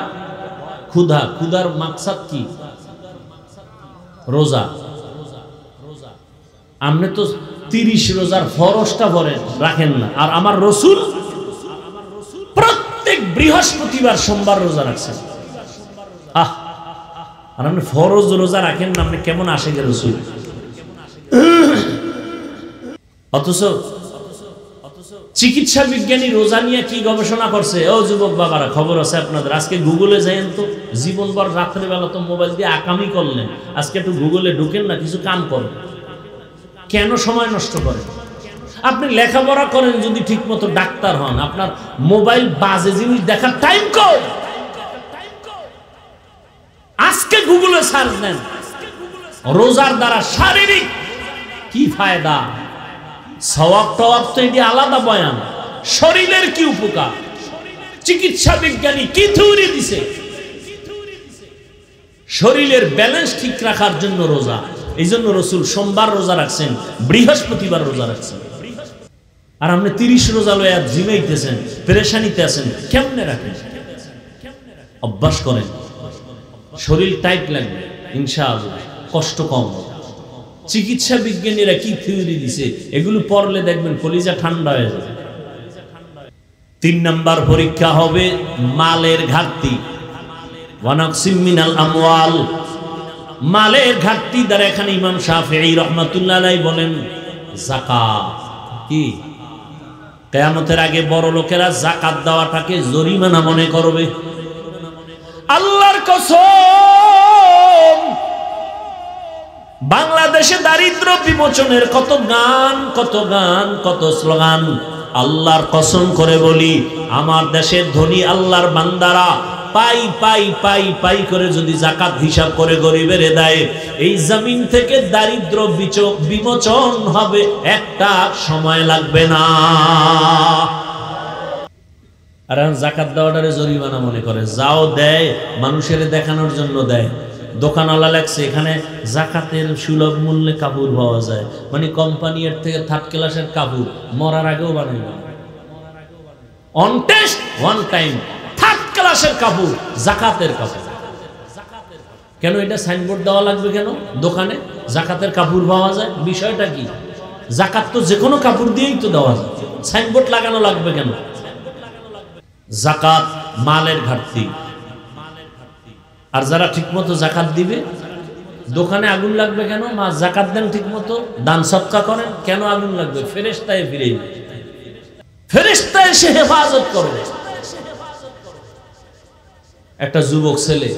ক্ষুধা। ক্ষুধার মাকসাদ কি? রোজা। আপনি তো 30 রোজার ফরজটা ভরেন, রাখেন না। আর আমার রাসূল প্রত্যেক বৃহস্পতিবার সোমবার রোজা রাখছেন। আর আপনি ফরজ রোজা রাখেন না, আপনি কেমন আশিকের রাসূল? অথচ চিকিৎসা বিজ্ঞানী রোজা নিয়ে কি গবেষণা করছে? ও যুবক বাবারা, খবর আছে আপনাদের। আজকে গুগলে যাইন তো। জীবনভর রাত্রেবেলা তো মোবাইল দিয়ে আকামি করলেন, আজকে একটু গুগলে ঢুকেন না, কিছু কাম করেন। কেন সময় নষ্ট করেন? আপনি লেখাপড়া করেন যদি ঠিক মতো ডাক্তার হন, আপনার মোবাইল বাজে জিনিস দেখার টাইম কই? আজকে গুগলে সার্চ দেন, রোজার দ্বারা শারীরিক কি ফায়দা, সওয়াব টওয়াব তো এটি আলাদা বয়ান, শরীরের কি উপকার, চিকিৎসা বিজ্ঞানী কি থিওরি দিছে। শরীরের ব্যালেন্স ঠিক রাখার জন্য রোজা। এই জন্য রাসূল সোমবার রোজা রাখছেন, বৃহস্পতিবার রোজা রাখছেন। আর আপনি 30 রোজা লয়া জিমাইতেছেন, পেরেশানিতে আছেন। কেমনে রাখেন? অভ্যাস করেন, শরীর টাইট লাগবে, ইনশাআল্লাহ কষ্ট কম হবে। চিকিৎসা বিজ্ঞানীরা কি থিওরি দিছে এগুলো পড়লে দেখবেন কলিজা ঠান্ডা হয়ে যাবে। 3 নাম্বার পরীক্ষা হবে মালের ঘাটতি। ওয়ানাকসিম মিনাল আমওয়াল। মালের ঘাটতি দ্বারা এখানে ইমাম শাফিঈ রাহমাতুল্লাহ আলাইহি বলেন যাকাত। কি কিয়ামতের আগে বড় লোকেরা যাকাত দেওয়াটাকে জরিমানা মনে করবে। আল্লাহর কসম, বাংলাদেশে দারিদ্র বিমোচনের কত গান, কত গান, কত স্লোগান। আল্লাহর কসম করে বলি, আমার দেশের ধনী আল্লাহর বান্দারা পাই পাই পাই পাই করে যদি যাকাত হিসাব করে গরিবের দেয়, এই জমিন থেকে দারিদ্র বিমোচন হবে, একটা সময় লাগবে না। আর যাকাত দেওয়াটারে জরিমানা মনে করে। যাও দেয়, মানুষের দেখানোর জন্য দেয়। দোকানওয়ালা লেখছে এখানে যাকাতের সুলভ মূল্যে কাপড় পাওয়া যায়, মানে কোম্পানি এর থেকে 3rd ক্লাসের কাপড় মরার আগেও বানাই না। On test one time 3rd ক্লাসের কাপড়, যাকাতের কাপড়। কেন এটা সাইনবোর্ড দেওয়া লাগবে কেন? দোকানে জাকাতের কাপড় পাওয়া যায়, বিষয়টা কি? জাকাত তো যে কোনো কাপড় দিয়েই তো দেওয়া যায়, সাইনবোর্ড লাগানো লাগবে কেন? জাকাত মালের ঘাটতি। আর যারা ঠিকমতো জাকাত দিবে, দোকানে আগুন লাগবে কেন? মা জাকাত দেন ঠিকমতো, দান সদকা করেন, কেন আগুন লাগবে? ফেরেশতায় ফিরে, ফেরেশতায় সে হেফাজত করবে। একটা যুবক ছেলে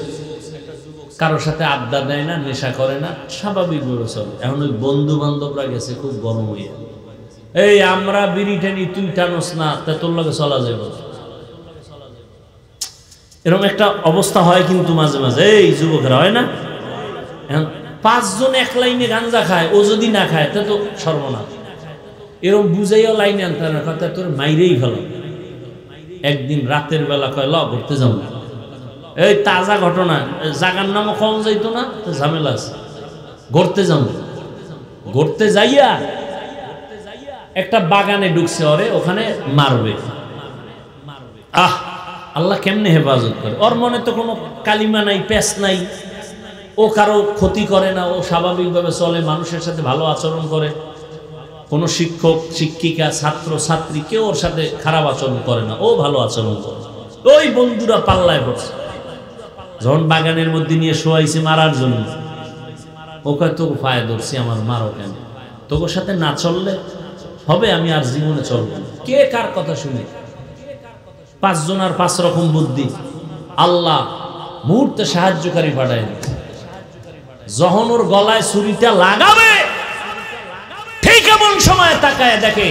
কারোর সাথে আড্ডা দেয় না, নেশা করে না, স্বাভাবিক ভাবে চলে। এখন ওই বন্ধু বান্ধবরা গেছে খুব গরম হইয়া, এই আমরা বিড়ি টেনি, তুই টানোস না, তা তোর লগে চলা যাবে। এরকম একটা অবস্থা হয় কিন্তু মাঝে মাঝে, এই যুবকেরা হয় না? এখন 5 জন এক লাইনে গাঞ্জা খায়, ও যদি না খায় তা তো সর্বনাশ। এরকম বুঝাইও লাইনে আনতে না, কথা তোর মাইরেই ভালো। একদিন রাতের বেলা কয় ল ঘুরতে যাবো, এই তাজা ঘটনা, জাগার নামও কম যাইতো না, তো ঝামেলা আছে, ঘুরতে যাবো। ঘুরতে যাইয়া একটা বাগানে ঢুকছে, ওরে ওখানে মারবে। আহ, আল্লাহ কেমনে হেফাজত করে? ওর মনে তো কোনো কালিমা নাই, পেশ নাই, ও কারো ক্ষতি করে না, ও স্বাভাবিকভাবে চলে, মানুষের সাথে ভালো আচরণ করে, কোনো শিক্ষক শিক্ষিকা ছাত্র ছাত্রী কেউ ওর সাথে খারাপ আচরণ করে না, ও ভালো আচরণ করে। ওই বন্ধুরা পাল্লায় পড়ছে, যখন বাগানের মধ্যে নিয়ে শোয়াইছে মারার জন্য, ও কয় তোকে পায়ে ধরছি, আমার মারো কেন? তোর সাথে না চললে হবে, আমি আর জীবনে চলবো না। কে কার কথা শুনে? 5 জনের 5 রকম বুদ্ধি। আল্লাহ মুহূর্তে সাহায্যকারী পাঠায় দিচ্ছে। যখন ওর গলায় ছুরিটা লাগাবে, ঠিক এমন সময় তাকায় দেখে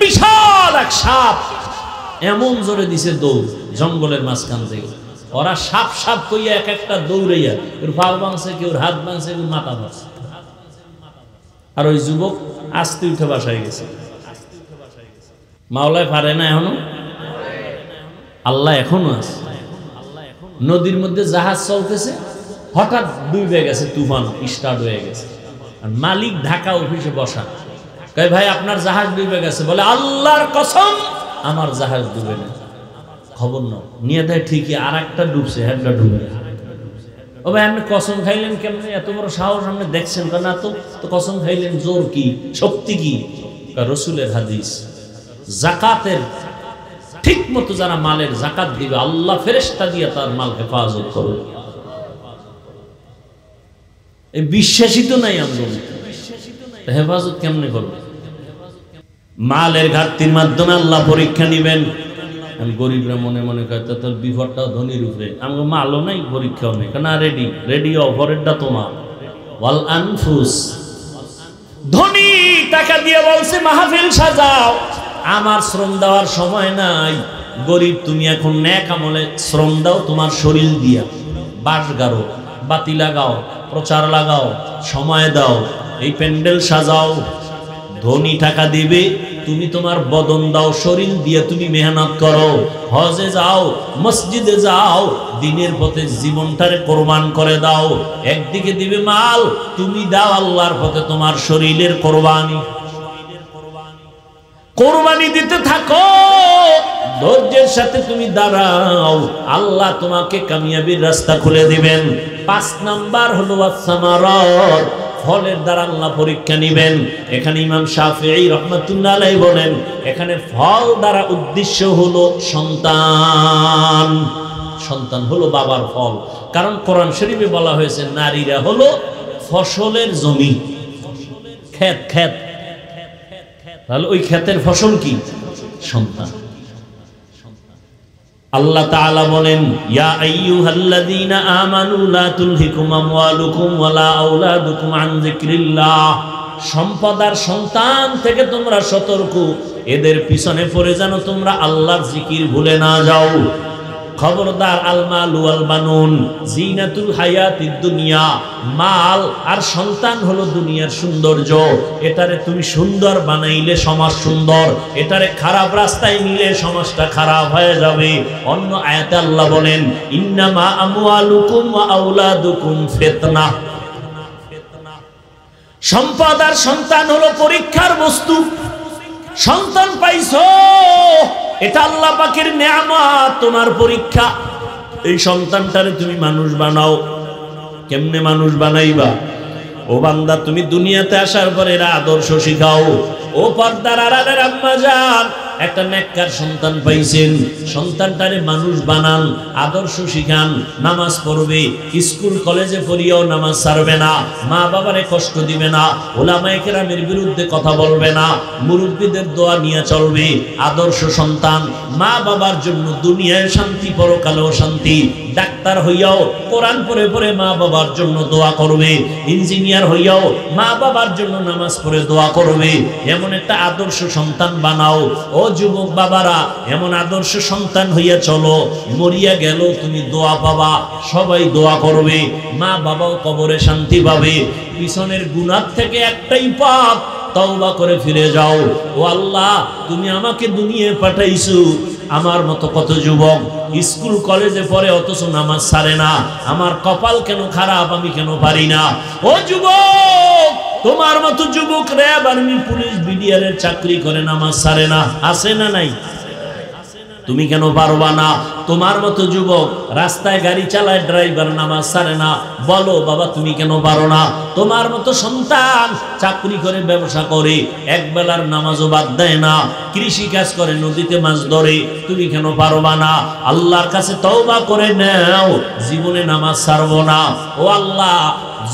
বিশাল এক সাপ এমন জোরে দিছে দৌড় জঙ্গলের মাঝখান থেকে। ওরা সাপ সাপ কইয়া এক একটা দৌড়াইয়া, ওর পাও ভাঙছে, কেউ হাত ভাঙছে, কেউ মাথা ভাঙছে। আর ওই যুবক আস্তে উঠে বাসায় গেছে। মাওলায় পারে না এখনো, আল্লাহ এখনো আছে। নদীর মধ্যে জাহাজ চলতেছে, হঠাৎ ডুবে গেছে, তুফান স্টার্ট হয়ে গেছে। আর মালিক ঢাকা অফিসে বসা, কয় ভাই আপনার জাহাজ ডুবে গেছে। বলে আল্লাহর কসম আমার জাহাজ ডুবে না। খবর নাও, নিয়ে দেয় ঠিকই আর একটা ডুবছে, একটা ডুবে। ও ভাই আপনি কসম খাইলেন কেমনে? এত বড় সাহস আপনি দেখছেন না? তো কসম খাইলেন, জোর কি, শক্তি কি? রসুলের হাদিস। জাকাতের ঠিক মতো যারা মালের জাকাত দিবে, আল্লাহ ফেরেশতা দিয়ে তার মাল হেফাজত করবে। এই বিশ্বাসিত নাই আমরা, হেফাজত কেমনে করবে? মালের ঘাটতির মাধ্যমে আল্লাহ পরীক্ষা নিবেন। গরিবরা মনে মনে কয় তোর বিপদটাও ধনীর উপরে, আমাকে মালও নাই, পরীক্ষাও নেই, কেন রেডি অফারেরটা তোমার। ওয়াল আনফুস, ধনী টাকা দিয়ে বলছে মাহফিল সাজাও, আমার শ্রম দেওয়ার সময় নাই। গরিব তুমি এখন নেক আমলে শ্রম দাও, তোমার শরীর দিয়া বাঁশ গাড়ো, বাতি লাগাও, প্রচার লাগাও, সময় দাও, এই প্যান্ডেল সাজাও। ধনী টাকা দিবে, তুমি তোমার বদন দাও, শরীর দিয়ে তুমি মেহনত করো, হজে যাও, মসজিদে যাও, দিনের পথে জীবনটারে কোরবান করে দাও। একদিকে দিবে মাল, তুমি দাও আল্লাহর পথে তোমার শরীরের কোরবানি। কোরবানি দিতে থাকো, ধৈর্যের সাথে তুমি দাঁড়াও, আল্লাহ তোমাকে কামিয়াবির রাস্তা খুলে দিবেন। 5 নাম্বার হলো আস-সামারাত, ফলের দ্বারা আল্লাহ পরীক্ষা নিবেন। এখানে ইমাম শাফিঈ রাহমাতুল্লাহ আলাইহি বলেন, এখানে ফল দ্বারা উদ্দেশ্য হলো সন্তান। সন্তান হলো বাবার ফল, কারণ কোরআন শরীফে বলা হয়েছে নারীরা হলো ফসলের জমি, ক্ষেত। তাহলে ওই ক্ষেতের ফসল কি? সন্তান। আল্লাহ তাআলা বলেন, ইয়া আইয়ুহাল্লাযীনা আমানু লা তুলহিকুম আমওয়ালুকুম ওয়ালা আওলাদুকুম আন যিকরিল্লাহ। সম্পদ আর সন্তান থেকে তোমরা সতর্ক, এদের পিছনে পড়ে যেন তোমরা আল্লাহর জিকির ভুলে না যাও। খবরদার, আল মালু ওয়াল বানুন জিনাতুল হায়াতিদ দুনিয়া। মাল আর সন্তান হলো দুনিয়ার সৌন্দর্য। এটারে তুমি সুন্দর বানাইলে সমাজ সুন্দর, এটারে খারাপ রাস্তায় নিলে সমাজটা খারাপ হয়ে যাবে। অন্য আয়াতে আল্লাহ বলেন, ইন্নামা আমওয়ালুকুম ওয়া আওলাদুকুম ফিতনা। সম্পদ আর সন্তান হলো পরীক্ষার বস্তু। সন্তান পাইছো, এটা আল্লাহ পাকের নেয়ামত, তোমার পরীক্ষা। এই সন্তানটারে তুমি মানুষ বানাও, কেমনে মানুষ বানাইবা? ও বান্দা, তুমি দুনিয়াতে আসার পরে এরা আদর্শ শিখাও। ও পর্দার আড়ালের আম্মা জান, একটা নেককার সন্তান পাইছেন, সন্তানটারে মানুষ বানান, আদর্শ শিখান, নামাজ পড়বে, স্কুল কলেজে পড়িয়েও নামাজ ছাড়বে না, মা বাবারে কষ্ট দিবে না, ওলামায়ে কেরামের বিরুদ্ধে কথা বলবে না, মুরব্বীদের দোয়া নিয়ে চলবে। আদর্শ সন্তান মা বাবার জন্য দুনিয়ায় শান্তি, পরকালেও শান্তি। ডাক্তার হইয়াও কোরআন পড়ে পড়ে মা বাবার জন্য দোয়া করবে, ইঞ্জিনিয়ার হইয়াও মা বাবার জন্য নামাজ পড়ে দোয়া করবে। এমন একটা আদর্শ সন্তান বানাও। ও যুবক বাবারা, এমন আদর্শ সন্তান হইয়া চলো, মরিয়া গেল তুমি দোয়া পাবা, সবাই দোয়া করবে, মা বাবাও কবরে শান্তি পাবে। পিছনের গুনাহ থেকে একটাই পাপ, তওবা করে ফিরে যাও। ও আল্লাহ, তুমি আমাকে দুনিয়ায় পাঠাইছো, আমার মতো কত যুবক স্কুল কলেজে পড়ে অথচ নামাজ ছাড়ে না। আমার কপাল কেন খারাপ, আমি কেন পারি না? ও যুবক, তোমার মতো যুবক র্যাব, আর্মি, পুলিশ, বিডিআর চাকরি করে নামাজ ছাড়ে না, আছে না নাই? তুমি কেন পারবা না? তোমার মতো যুবক রাস্তায় গাড়ি চালায়, ড্রাইভার, নামাজ ছাড়ে না, বলো বাবা তুমি কেন পারো না? তোমার মতো সন্তান চাকরি করে, ব্যবসা করে, এক বেলার নামাজও বাদ দেয় না, কৃষি কাজ করে, নদীতে মাছ ধরে, তুমি কেন পারবা না? আল্লাহর কাছে তওবা করে নাও, জীবনে নামাজ ছাড়বো না। ও আল্লাহ,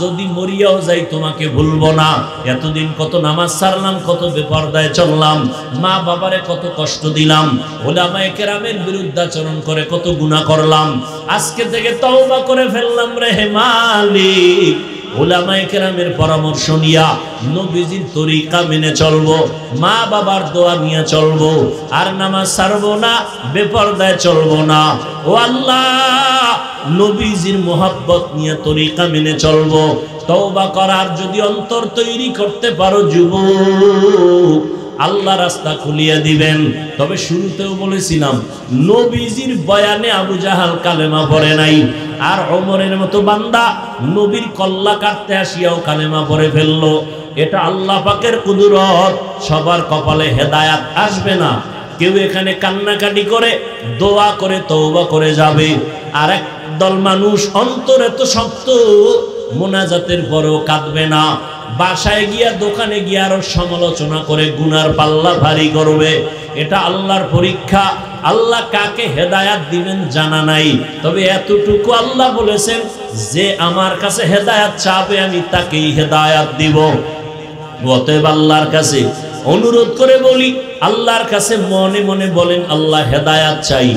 যদি মরিয়াও যাই তোমাকে ভুলবো না। এতদিন কত নামাজ ছাড়লাম, কত বেপরদায় চললাম, মা বাবারে কত কষ্ট দিলাম, ওলামায়ে কেরামের বিরুদ্ধাচরণ করে কত গুনাহ করলাম। আজকে থেকে তওবা করে ফেললাম রে মালিক। ওলামায়ে কেরামের পরামর্শ নিয়া নবীজির তরিকা মেনে চলবো, মা বাবার দোয়া নিয়ে চলবো, আর নামাজ ছাড়বো না, বেপরদায় চলবো না। ও আল্লাহ, নবীজির মোহাব্বত নিয়ে তরিকা মেনে চলবো। তওবা করার যদি অন্তর তৈরি করতে পারো যুবক, আল্লাহ রাস্তা খুলিয়ে দিবেন। তবে শুরুতেও বলেছিলাম, নবীজির বয়ানে আবু জাহাল কালেমা পড়ে নাই, আর ওমরের মতো বান্দা নবীর কল্লা কাটতে আসিয়াও কালেমা পড়ে ফেললো। এটা আল্লাহ পাকের কুদরত। সবার কপালে হেদায়াত আসবে না। কেউ এখানে কান্নাকাটি করে, দোয়া করে, তওবা করে যাবে, আর এক দল মানুষ অন্তর এত শক্ত, মোনাজাতের পরেও কাঁদবে না, বাসায় গিয়া, দোকানে গিয়া আরো সমালোচনা করে গুনার পাল্লা ভারী করবে। এটা আল্লাহর পরীক্ষা। আল্লাহ কাকে হেদায়াত দিবেন জানা নাই, তবে এতটুকু আল্লাহ বলেছেন, যে আমার কাছে হেদায়াত চাবে আমি তাকেই হেদায়াত দিব। অতএব আল্লাহর কাছে অনুরোধ করে বলি, আল্লাহর কাছে মনে মনে বলেন, আল্লাহ হেদায়াত চাই,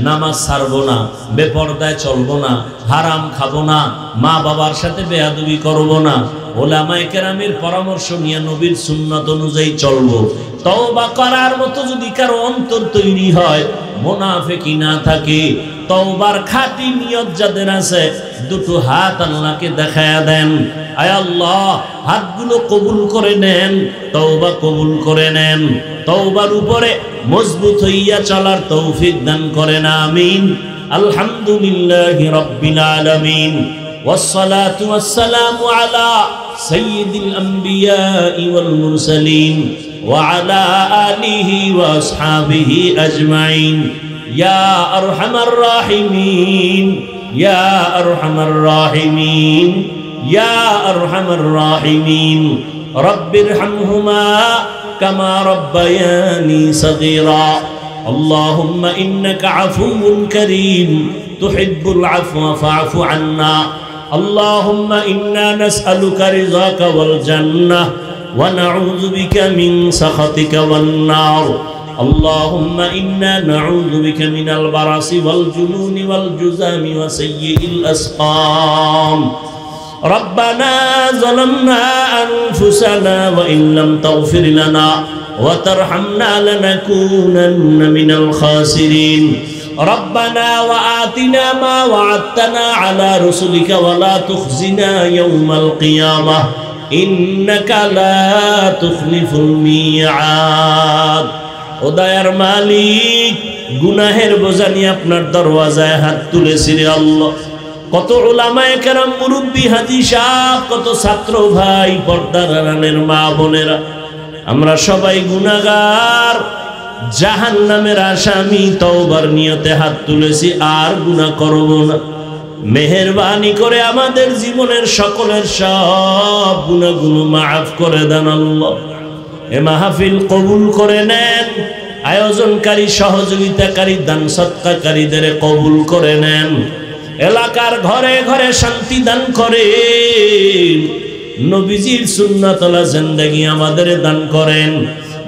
নামাজ ছাড়বো না, বেপরদায় চলবো না, হারাম খাবো না, মা বাবার সাথে বেয়াদবি করবো না, ওলামায়ে কেরামের পরামর্শ নিয়ে নবীর সুন্নাত অনুযায়ী চলবো। তওবা করার মতো যদি কারো অন্তর তৈরি হয়, মুনাফিকি না থাকে, তওবার খাঁটি নিয়ত যাদের আছে, দুটো হাত আল্লাহকে দেখায়া দেন। আয় আল্লাহ, হাতগুলো কবুল করে নেন, তওবা কবুল করে নেন, তওবার উপরে মজবুত হইয়া চলার তৌফিক দান করেন, আমিন। আলহামদুলিল্লাহি রাব্বিল আলামিন, والصلاة والسلام على سيد الأنبياء والمرسلين وعلى آله وأصحابه أجمعين يا أرحم الراحمين يا أرحم الراحمين يا أرحم الراحمين رب ارحمهما كما ربياني صغيرا اللهم إنك عفو كريم تحب العفو فاعف عنا اللهم إنا نسألك رضاك والجنة ونعوذ بك من سخطك والنار اللهم إنا نعوذ بك من البرص والجنون والجذام وسيء الأسقام ربنا ظلمنا أنفسنا وإن لم تغفر لنا وترحمنا لنكونن من الخاسرين ربنا وآتنا ما وعدتنا على رسلك ولا تخزنا يوم القيامة إنك لا تخلف الميعاد ও দয়ার মালিক, গুনাহের বোঝা নিয়ে আপনার দরওয়াজায় হাত তুলেছি রে আল্লাহ। কত উলামায়ে কেরাম, মুরব্বি, হাজী সাহেব, কত ছাত্র ভাই, পর্দার আড়ালের মা বোনেরা, আমরা সবাই গুনাহগার, জাহান্নামের আসামি। তওবার নিয়তে হাত তুলেছি, আর গুনাহ করব না। মেহেরবানি করে আমাদের জীবনের সকলের সব গুনাহগুলো মাফ করে দেন আল্লাহ। এ মাহফিল কবুল করে নেন, আয়োজনকারী সহযোগিতাকারী দান সৎকারীদের কবুল করে নেন, এলাকার ঘরে ঘরে শান্তি দান করেন, নবীজির সুন্নাতওয়ালা জিন্দেগি আমাদের দান করেন।